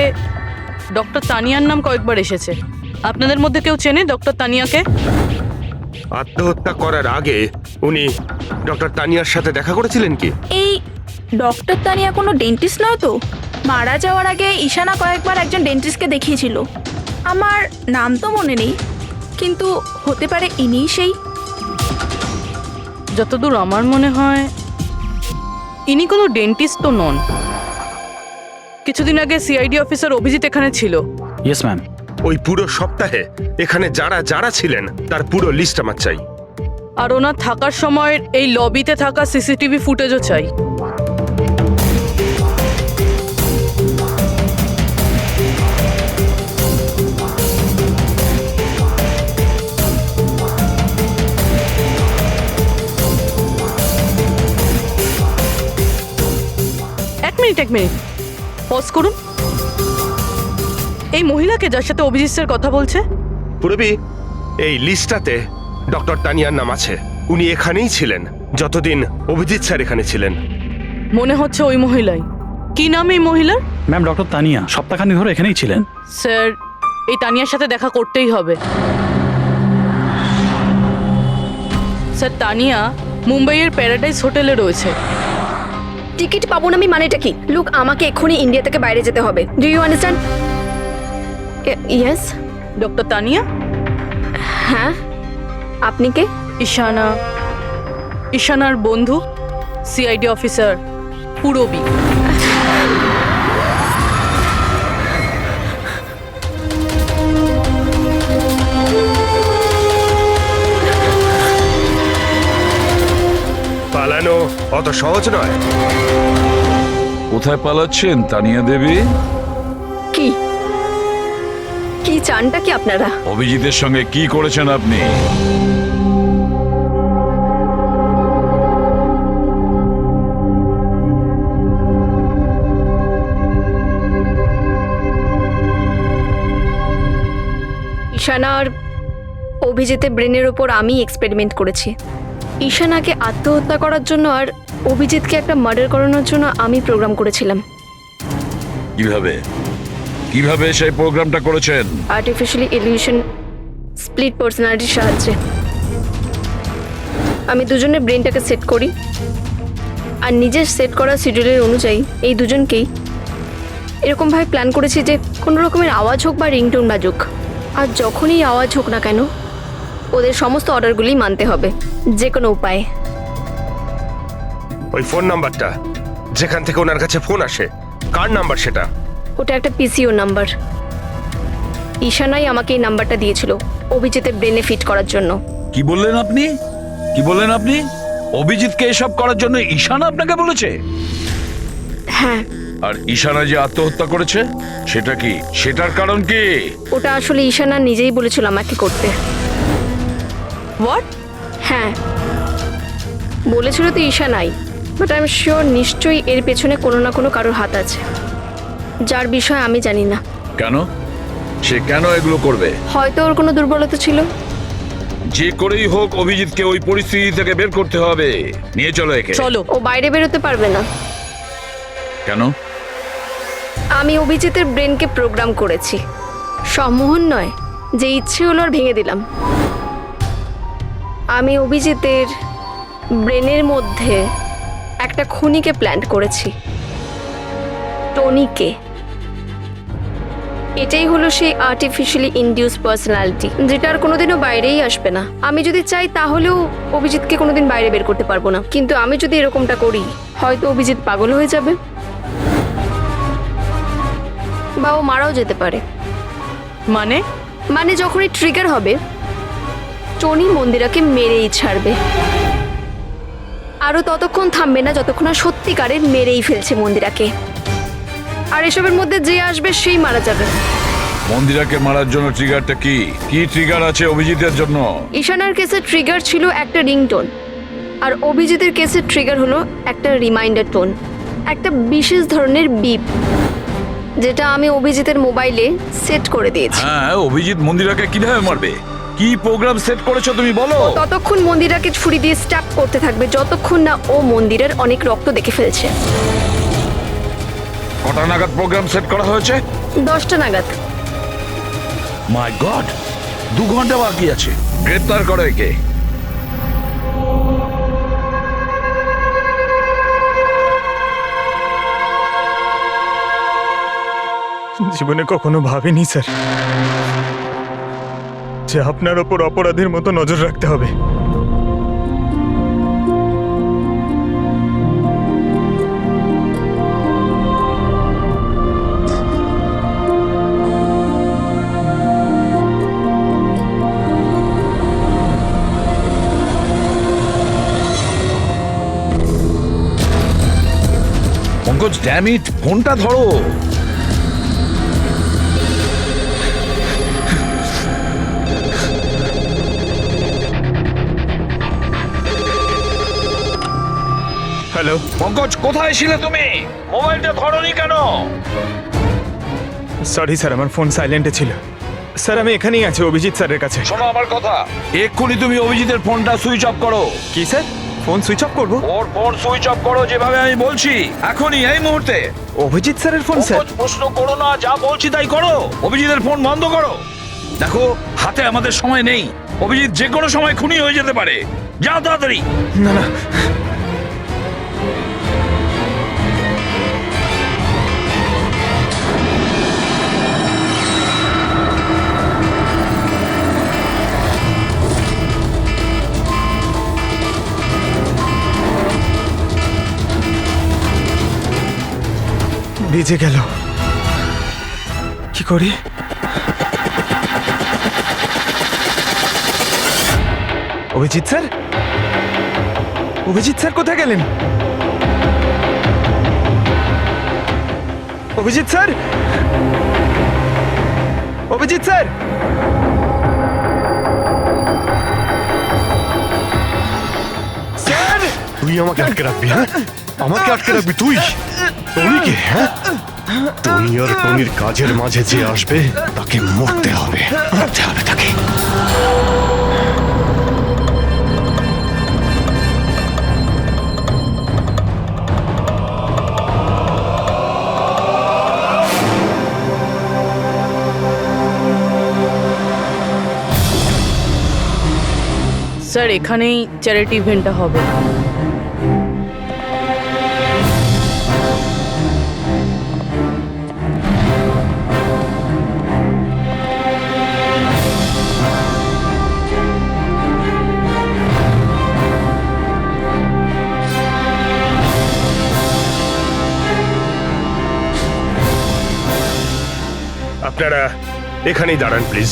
ডক্টর তানিয়ার নাম কয়েকবার এসেছে। আপনাদের মধ্যে কেউ চেনে ডক্টর তানিয়াকে? আত্মহত্যা করার আগে উনি ডক্টর তানিয়ার সাথে দেখা করেছিলেন কি? এই ডক্টর তানিয়া কোনো ডেন্টিস্ট নয় তো? মারা যাওয়ার আগে ঈশানা কয়েকবার একজন ডেন্টিস্টকে দেখিয়েছিল। আমার নাম তো মনে নেই, কিন্তু হতে পারে ইনিই সেই। যতদূর আমার মনে হয় ইনি কোনো ডেন্টিস্ট তো নন। কিছুদিন আগে সিআইডি অফিসার অভিজিৎ এখানে ছিল। Yes ma'am. ওই পুরো সপ্তাহে এখানে যারা যারা ছিলেন তার পুরো লিস্ট আমার চাই। আর ওনার থাকার সময় এই লবিতে থাকা সিসিটিভি ফুটেজও চাই। এক মিনিট পজ করুন। এই মহিলাকে যার সাথে অভিজিৎ স্যার কথা বলছে? পুরবি, এই লিস্টটাতে ডক্টর তানিয়ার নাম আছে। উনি এখানেই ছিলেন যতদিন অভিজিৎ স্যার এখানে ছিলেন। মনে হচ্ছে ওই মহিলাই। কি নাম এই মহিলার? ম্যাম, ডক্টর তানিয়া সপ্তাহখানি ধরে এখানেই ছিলেন। স্যার, এই তানিয়ার সাথে দেখা করতেই হবে। স্যার, তানিয়া মুম্বাইয়ের প্যারাডাইস হোটেলে রয়েছে। টিকিট পাবো না আমি মানেটা কি? লুক, আমাকে এক্ষুনি ইন্ডিয়া থেকে বাইরে যেতে হবে। Do you understand? Yes. Doctor Tania? হ্যাঁ, আপনি কে? ঈশানার বন্ধু, সিআইডি অফিসার পুরবী। পালানো অত সহজ নয়। কোথায় পালাচ্ছেন তানিয়া দেবী? কি কি চানটা কি আপনারা? অভিজিতের সঙ্গে কি করেছেন আপনি? ঈশানার অভিজিতের ব্রেনের ওপর আমি এক্সপেরিমেন্ট করেছি। ঈশানাকে আত্মহত্যা করার জন্য আর অভিজিৎকে একটা মার্ডার করানোর জন্য আমি প্রোগ্রাম করেছিলাম। কিভাবে কিভাবে সেই প্রোগ্রামটা করেছেন? আর্টিফিশিয়ালি ইলিউশন স্প্লিট পার্সোনালিটির সাহায্যে আমি দুজনের ব্রেনটাকে সেট করি, আর নিজের সেট করা শিডিউলের অনুযায়ী এই দুজনকেই এরকমভাবে প্ল্যান করেছি যে কোনো রকমের আওয়াজ হোক বা রিংটোন বাজুক, আর যখনই আওয়াজ হোক না কেন ওদের সমস্ত অর্ডারগুলি মানতে হবে, যে কোনো উপায়ে। ওই ফোন নাম্বারটা যেখান থেকে ওনার কাছে ফোন আসে, কার নাম্বার সেটা? ওটা একটা পিসিও নাম্বার। ঈশানাই আমাকে এই নাম্বারটা দিয়েছিল অভিজিতের ব্রেনে ফিট করার জন্য। কি বললেন আপনি? কি বললেন আপনি? অভিজিৎকে এসব করার জন্য ঈশানা আপনাকে বলেছে? হ্যাঁ, আর ঈশানা যে আত্মহত্যা করেছে সেটা কি? সেটার কারণ কি? ওটা আসলে ঈশানা নিজেই বলেছিল আমাকে করতে। হোয়াট? হ্যাঁ, বলেছিল তো ঈশানাই, বাট আই এম শিওর নিশ্চয়ই এর পেছনে কোনো না কোনো কারোর হাত আছে, যার বিষয়ে আমি জানি না। কেন? সে কেন এগুলো করবে? হয়তো ওর কোনো দুর্বলতা ছিল। যে করেই হোক অভিজিৎকে ওই পরিস্থিতি থেকে বের করতে হবে। নিয়ে চলো একে। চলো। ও বাইরে বেরোতে পারবে না। কেন? আমি অভিজিতের ব্রেনকে প্রোগ্রাম করেছি। সম্মোহন নয়, যে ইচ্ছে হলো আর ভেঙে দিলাম। আমি অভিজিতের ব্রেনের মধ্যে একটা খুনিকে প্ল্যান করেছি, টনিকে। এটাই হলো সেই আর্টিফিশিয়ালি ইনডিউস পার্সোনালিটি, যেটা আর কোনোদিনও বাইরেই আসবে না। আমি যদি চাই তাহলেও অভিজিৎকে কোনোদিন বাইরে বের করতে পারবো না, কিন্তু আমি যদি এরকমটা করি হয়তো অভিজিৎ পাগল হয়ে যাবে বা ও মারাও যেতে পারে। মানে যখনই ট্রিগার হবে টনি মন্দিরাকে মেরেই ছাড়বে, আরও ততক্ষণ থামবে না যতক্ষণ না সত্যিকারের মেরেই ফেলছে মন্দিরাকে। আর এসবের মধ্যে যে আসবে সেই মারা যাবে। মন্দিরাকে মারার জন্য ট্রিগারটা কি? কি ট্রিগার আছে অভিজিতের জন্য? ঈশানার কেসের ট্রিগার ছিল একটা রিংটোন, আর অভিজিতের কেসের ট্রিগার হলো একটা রিমাইন্ডার টোন, একটা বিশেষ ধরনের বিপ, যেটা আমি অভিজিতের মোবাইলে সেট করে দিয়েছি। হ্যাঁ, অভিজিৎ মন্দিরাকে কিভাবে মারবে? কি প্রোগ্রাম সেট করেছো তুমি বলো? ততক্ষণ মন্দিরাকে ছুরি দিয়ে স্ট্যাপ করতে থাকবে যতক্ষণ না ও মন্দিরের অনেক রক্ত দেখে ফেলছে। কটা নাগাদ প্রোগ্রাম সেট করা হয়েছে? 10টা নাগাদ। মাই গড, 2 ঘন্টা বাকি আছে। গ্রেপ্তার করো একে। জীবনে কখনো ভাবিনি স্যার যে আপনার ওপর অপরাধীর মতো নজর রাখতে হবে। পঙ্কজ, ড্যাম ইট, ফোনটা ধরো। হ্যালো পঙ্কজ, কোথায় ছিলে তুমি? মোবাইলটা ধরোনি কেন? সরি স্যার, আমার ফোন সাইলেন্টে ছিল। স্যার আমি এখানেই আছি অভিজিৎ স্যারের কাছে। শোনো আমার কথা, এক্ষুনি তুমি অভিজিতের ফোনটা সুইচ অফ করো। কি স্যার, ফোন সুইচ অফ করবো? ওর ফোন সুইচ অফ করো যেভাবে আমি বলছি, এখনই, এই মুহূর্তে। অভিজিৎ স্যারের ফোন স্যার? প্রশ্ন করো না, যা বলছি তাই করো। অভিজিতের ফোন বন্ধ করো। দেখো, হাতে আমাদের সময় নেই। অভিজিৎ যে কোনো সময় খুনি হয়ে যেতে পারে। যাও তাড়াতাড়ি। না না, ভিজে গেল, কি করি? অভিজিৎ স্যার, অভিজিৎ স্যার কোথায় গেলেন? Abhijit sir, Abhijit sir, sir! তুই আমাকে আটকে রাখবি? হ্যাঁ, আমাকে আটকে রাখবি তুই? টনিকে? হ্যাঁ, টনি আর টনির কাজের মাঝে যে আসবে তাকে মরতে হবে, মরতে হবে তাকে। স্যার এখানেই চ্যারিটি ইভেন্টটা হবে। আপনারা এখানেই দাঁড়ান please.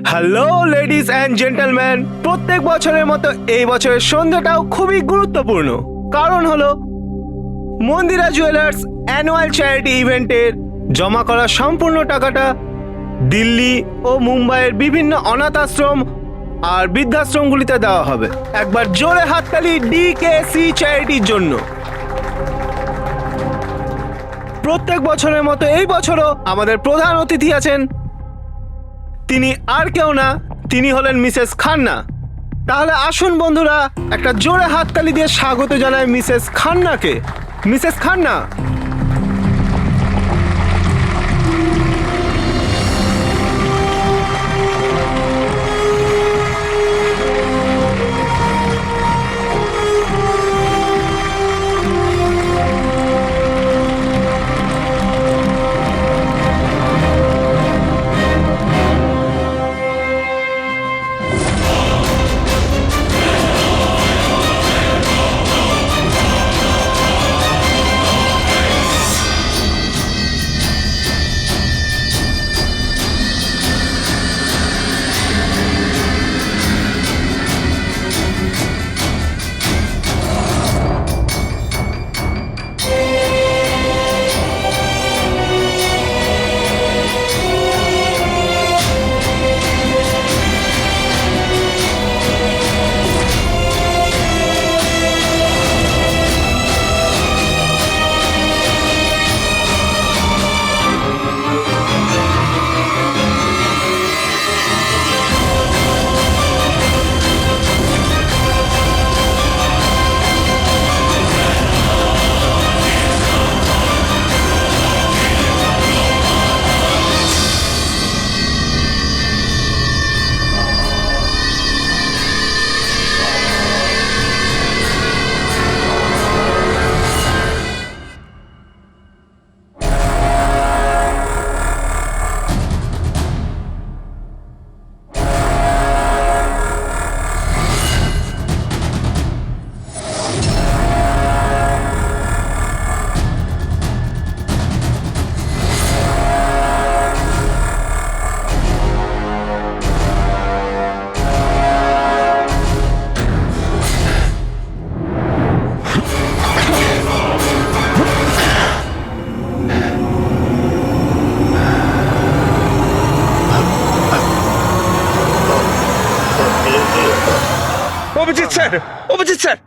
Hello ladies and gentleman, প্রত্যেক বছরের মতো এই বছরের সন্ধ্যাটাও খুবই গুরুত্বপূর্ণ। কারণ হলো মন্দিরা জুয়েলার্স অ্যানুয়াল চ্যারিটি ইভেন্টের জমা করা সম্পূর্ণ টাকাটা দিল্লি ও মুম্বাইয়ের বিভিন্ন অনাথ আশ্রম আর বৃদ্ধাশ্রমগুলিতে দেওয়া হবে। একবার জোরে হাততালি ডিকেসি চ্যারিটির জন্য। প্রত্যেক বছরের মতো এই বছরও আমাদের প্রধান অতিথি আছেন। তিনি আর কেউ না, তিনি হলেন মিসেস খান্না। তাহলে আসুন বন্ধুরা, একটা জোরে হাততালি দিয়ে স্বাগত জানাই মিসেস খান্নাকে। Mrs Khanna, Abhijit sir, Abhijit sir,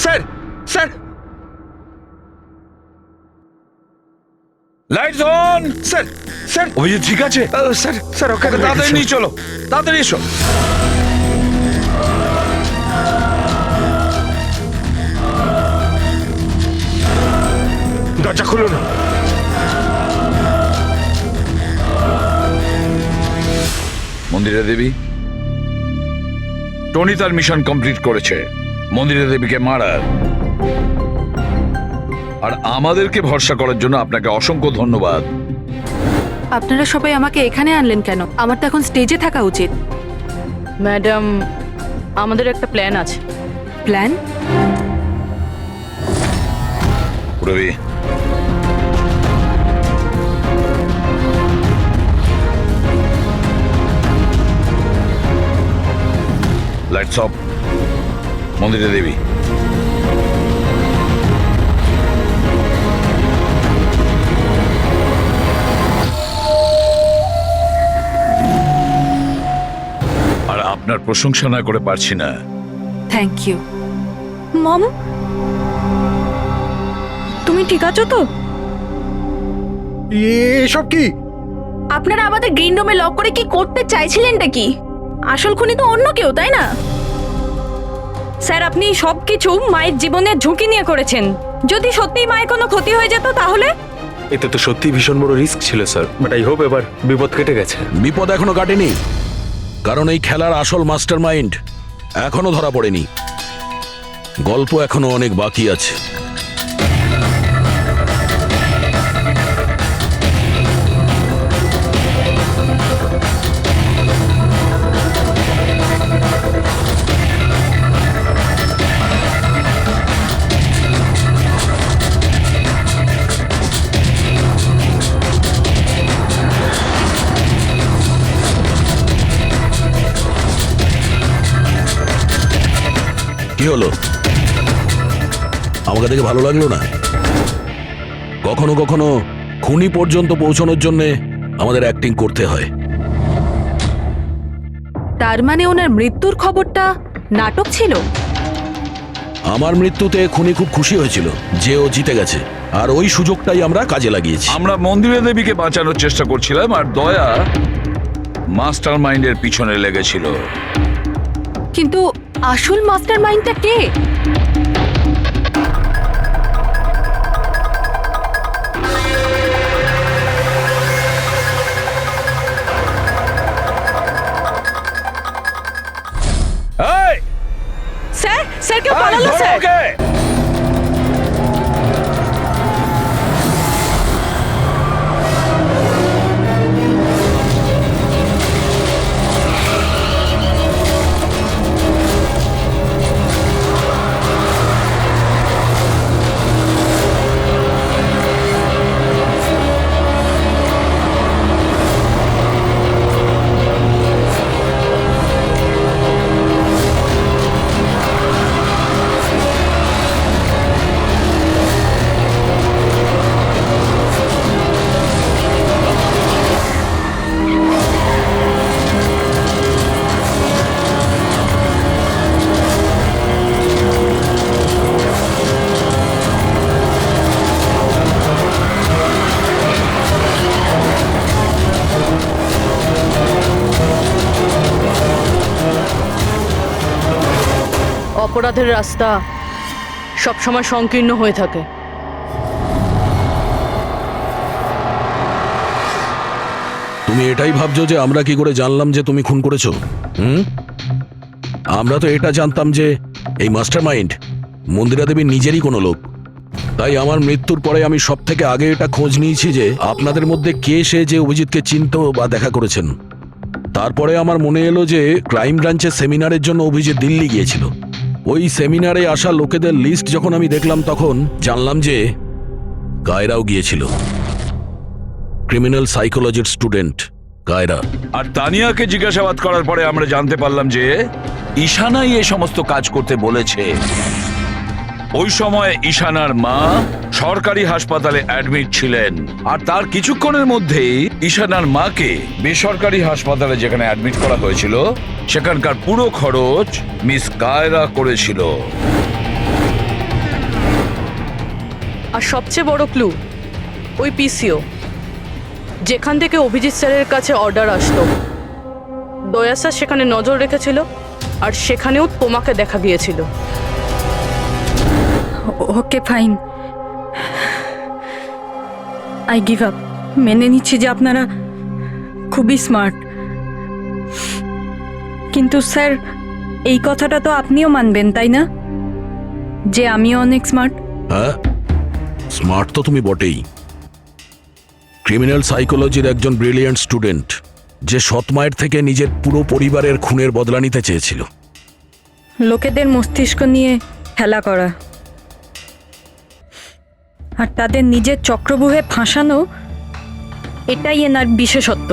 sir, sir, lights on. Sir, sir, Abhijit ঠিক আছে? স্যার, স্যার, ওকে তাড়াতাড়ি নিয়ে চলো, তাড়াতাড়ি এসো। দরজা খুলুন। মন্দিরা দেবী, টনি তার মিশন কমপ্লিট করেছে, মন্দিরা দেবীকে মারার। আর আমাদেরকে ভরসা করার জন্য আপনাকে অসংখ্য ধন্যবাদ। আপনারা সবাই আমাকে এখানে আনলেন কেন? আমার তো এখন স্টেজে থাকা উচিত। ম্যাডাম, আমাদের একটা প্ল্যান আছে। Plan? Ravi, lights off. Mandira Devi, আর আপনার প্রশংসা না করে পারছি না। Thank you. মম, তুমি ঠিক আছো তো? এসব কি? আপনারা আমাদের গ্রিন রুমে লক করে কি করতে চাইছিলেনটা কি? আসল খুনি তো অন্য কেউ, তাই না? স্যার, আপনি সবকিছু মায়ের জীবনের ঝুঁকি নিয়ে করেছেন। যদি সত্যিই মায়ের কোনো ক্ষতি হয়ে যেত তাহলে? এতে তো সত্যি ভীষণ বড় রিস্ক ছিল স্যার, বাট আই হোপ এবার বিপদ কেটে গেছে। বিপদ এখনো কাটেনি, কারণ এই খেলার আসল মাস্টারমাইন্ড এখনো ধরা পড়েনি। গল্প এখনো অনেক বাকি আছে। কি হলো? আমাকে দেখে ভালো লাগলো না? কখনো কখনো খুনি পর্যন্ত পৌঁছানোর জন্য আমাদের অ্যাক্টিং করতে হয়। তার মানে ওনার মৃত্যুর খবরটা নাটক ছিল? আমার মৃত্যুতে খুনি খুব খুশি হয়েছিল যে ও জিতে গেছে, আর ওই সুযোগটাই আমরা কাজে লাগিয়েছি। আমরা মন্দিরা দেবীকে বাঁচানোর চেষ্টা করছিলাম, আর দয়া মাস্টার মাইন্ডের পিছনে লেগেছিল। কিন্তু আসল মাস্টার মাইন্ডটা কে? স্যার, স্যার কেউ পালালো স্যার। অপরাধের রাস্তা সবসময় সংকীর্ণ হয়ে থাকে। তুমি এটাই ভাবছো যে আমরা কি করে জানলাম যে তুমি খুন করেছো? আমরা তো এটা জানতাম যে এই মাস্টারমাইন্ড মন্দিরা দেবীর নিজেরই কোনো লোক। তাই আমার মৃত্যুর পরে আমি সব থেকে আগে এটা খোঁজ নিয়েছি যে আপনাদের মধ্যে কে সে যে অভিজিৎকে চিনতো বা দেখা করেছেন। তারপরে আমার মনে এলো যে ক্রাইম ব্রাঞ্চের সেমিনারের জন্য অভিজিৎ দিল্লি গিয়েছিল। ওই সেমিনারে আসা লোকেদের লিস্ট যখন আমি দেখলাম তখন জানলাম যে কায়রাও গিয়েছিল। ক্রিমিনাল সাইকোলজির স্টুডেন্ট কায়রা। আর তানিয়াকে জিজ্ঞাসাবাদ করার পরে আমরা জানতে পারলাম যে ঈশানাই এই সমস্ত কাজ করতে বলেছে। ওই সময় ঈশানার মা সরকারি হাসপাতালে অ্যাডমিট ছিলেন, আর তার কিছুক্ষণের মধ্যেই ঈশানার মাকে বেসরকারি হাসপাতালে যেখানে অ্যাডমিট করা হয়েছিল সেখানকার পুরো খরচ মিস কায়রা করেছিল। আর সবচেয়ে বড় ক্লু ওই পিসিও, যেখান থেকে অভিজিৎ স্যারের কাছে অর্ডার আসতো। দয়া স্যার সেখানে নজর রেখেছিল, আর সেখানেও তোমাকে দেখা গিয়েছিল। Okay fine, I give up. মেনে নিচ্ছি যে আপনারা খুবই স্মার্ট, কিন্তু স্যার এই কথাটা তো আপনিও মানবেন তাই না, যে আমিও অনেক স্মার্ট? হ্যাঁ, স্মার্ট তো তুমি বটেই। ক্রিমিনাল সাইকোলজির একজন ব্রিলিয়ান্ট স্টুডেন্ট, যে সৎ মায়ের থেকে নিজের পুরো পরিবারের খুনের বদলা নিতে চেয়েছিল। লোকেদের মস্তিষ্ক নিয়ে খেলা করা আর তাদের নিজের চক্রব্যূহে ফাঁসানো, এটাই এনার বিশেষত্ব।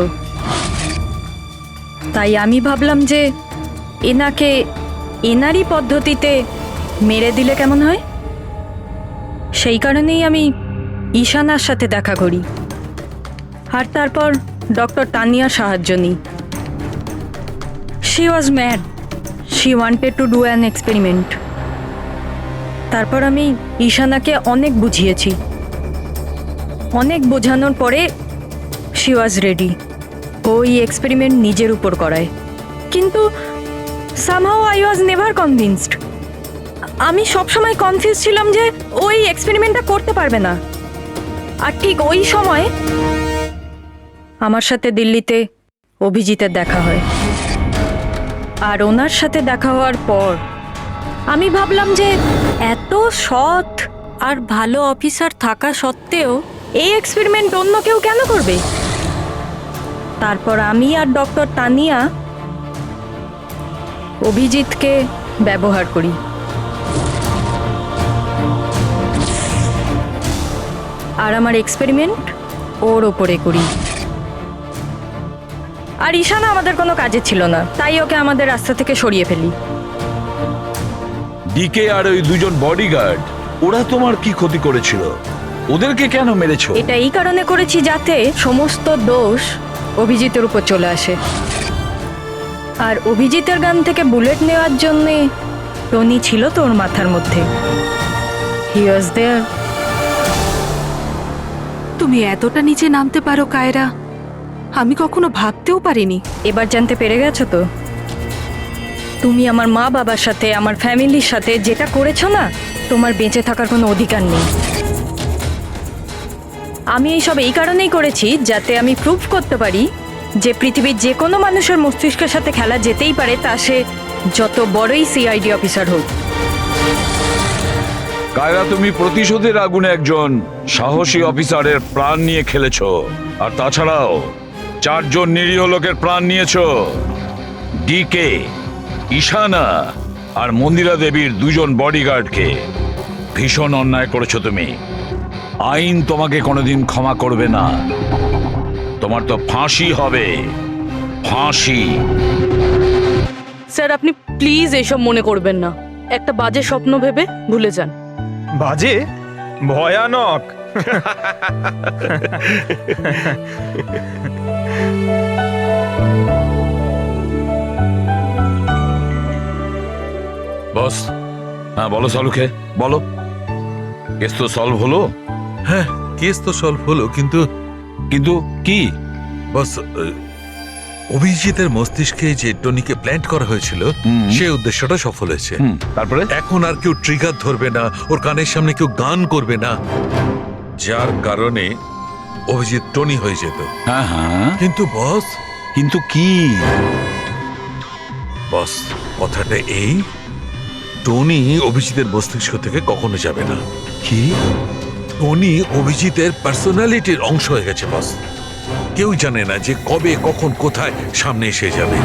তাই আমি ভাবলাম যে এনাকে এনারই পদ্ধতিতে মেরে দিলে কেমন হয়। সেই কারণেই আমি ঈশানার সাথে দেখা করি, আর তারপর ডক্টর তানিয়ার সাহায্য নিই। She was mad, she wanted to do an experiment. তারপর আমি ঈশানাকে অনেক বুঝিয়েছি, অনেক বোঝানোর পরে শি ওয়াজ রেডি। ওই এক্সপেরিমেন্ট নিজের উপর করায়, কিন্তু somehow I was never convinced. আমি সবসময় কনফিউজ ছিলাম যে ওই এক্সপেরিমেন্টটা করতে পারবে না। আর ঠিক ওই সময় আমার সাথে দিল্লিতে অভিজিতের দেখা হয়, আর ওনার সাথে দেখা হওয়ার পর আমি ভাবলাম যে এত সৎ আর ভালো অফিসার থাকা সত্ত্বেও এই এক্সপেরিমেন্ট অন্য কেউ কেন করবে। তারপর আমি আর ডক্টর তানিয়া অভিজিৎকে ব্যবহার করি। আর আমার এক্সপেরিমেন্ট ওর ওপরে করি। আর ঈশানা আমাদের কোনো কাজে ছিল না, তাই ওকে আমাদের রাস্তা থেকে সরিয়ে ফেলি। ডিকে আর ওই দুজন বডিগার্ড, ওরা তোমার কি ক্ষতি করেছিল? ওদেরকে কেন মেরেছো? এটা এই কারণে করেছি যাতে সমস্ত দোষ অভিজিতের উপর চলে আসে। আর অভিজিতের গান থেকে বুলেট নেওয়ার জন্যে টনি ছিল তোর মাথার মধ্যে। হি ওয়াজ দেয়ার। তুমি এতটা নিচে নামতে পারো কায়রা, আমি কখনো ভাবতেও পারিনি। এবার জানতে পেরে গেছো তো? তুমি আমার মা বাবার সাথে, আমার ফ্যামিলির সাথে যেটা করেছো না, তোমার বেঁচে থাকার কোনো অধিকার নেই। আমি এইসব এই কারণেই করেছি যাতে আমি প্রুভ করতে পারি যে পৃথিবীর যে কোনো মানুষের মস্তিষ্কের সাথে খেলা যেতেই পারে, তা সে যত বড়ই সিআইডি অফিসার হোক। কায়রা, তুমি প্রতিশোধের আগুনে একজন সাহসী অফিসারের প্রাণ নিয়ে খেলেছো, আর তাছাড়াও 4 জন নিরীহ লোকের প্রাণ নিয়েছো। ডিকে, ঈশানা আর মন্দিরা দেবীর 2 জন বডিগার্ডকে ভীষণ অন্যায় করেছো তুমি। আইন তোমাকে কোনোদিন ক্ষমা করবে না। তোমার তো ফাঁসি হবে, ফাঁসি। স্যার, আপনি প্লিজ এসব মনে করবেন না। একটা বাজে স্বপ্ন ভেবে ভুলে যান। বাজে? ভয়ানক। বস, হ্যাঁ বলো সালুকে, বলো। কেস তো সলভ হলো? হ্যাঁ, কেস তো সলভ হলো, কিন্তু কিন্তু কি? বস, অভিজিতের মস্তিষ্কে যে টনিকে প্ল্যান্ট করা হয়েছিল, সে উদ্দেশ্যটা সফল হয়েছে। তারপরে এখন আর কেউ ট্রিগার ধরবে না, ওর কানের সামনে কেউ গান করবে না, যার কারণে অভিজিৎ টনি হয়ে যেত। হ্যাঁ হ্যাঁ, কিন্তু বস, কিন্তু কি? বস, কথাটা এই, টনি অভিজিতের মস্তিষ্ক থেকে কখনো যাবে না। কি? টনি অভিজিতের পার্সোনালিটির অংশ হয়ে গেছে বস। কেউ জানে না যে কবে, কখন, কোথায় সামনে এসে যাবে।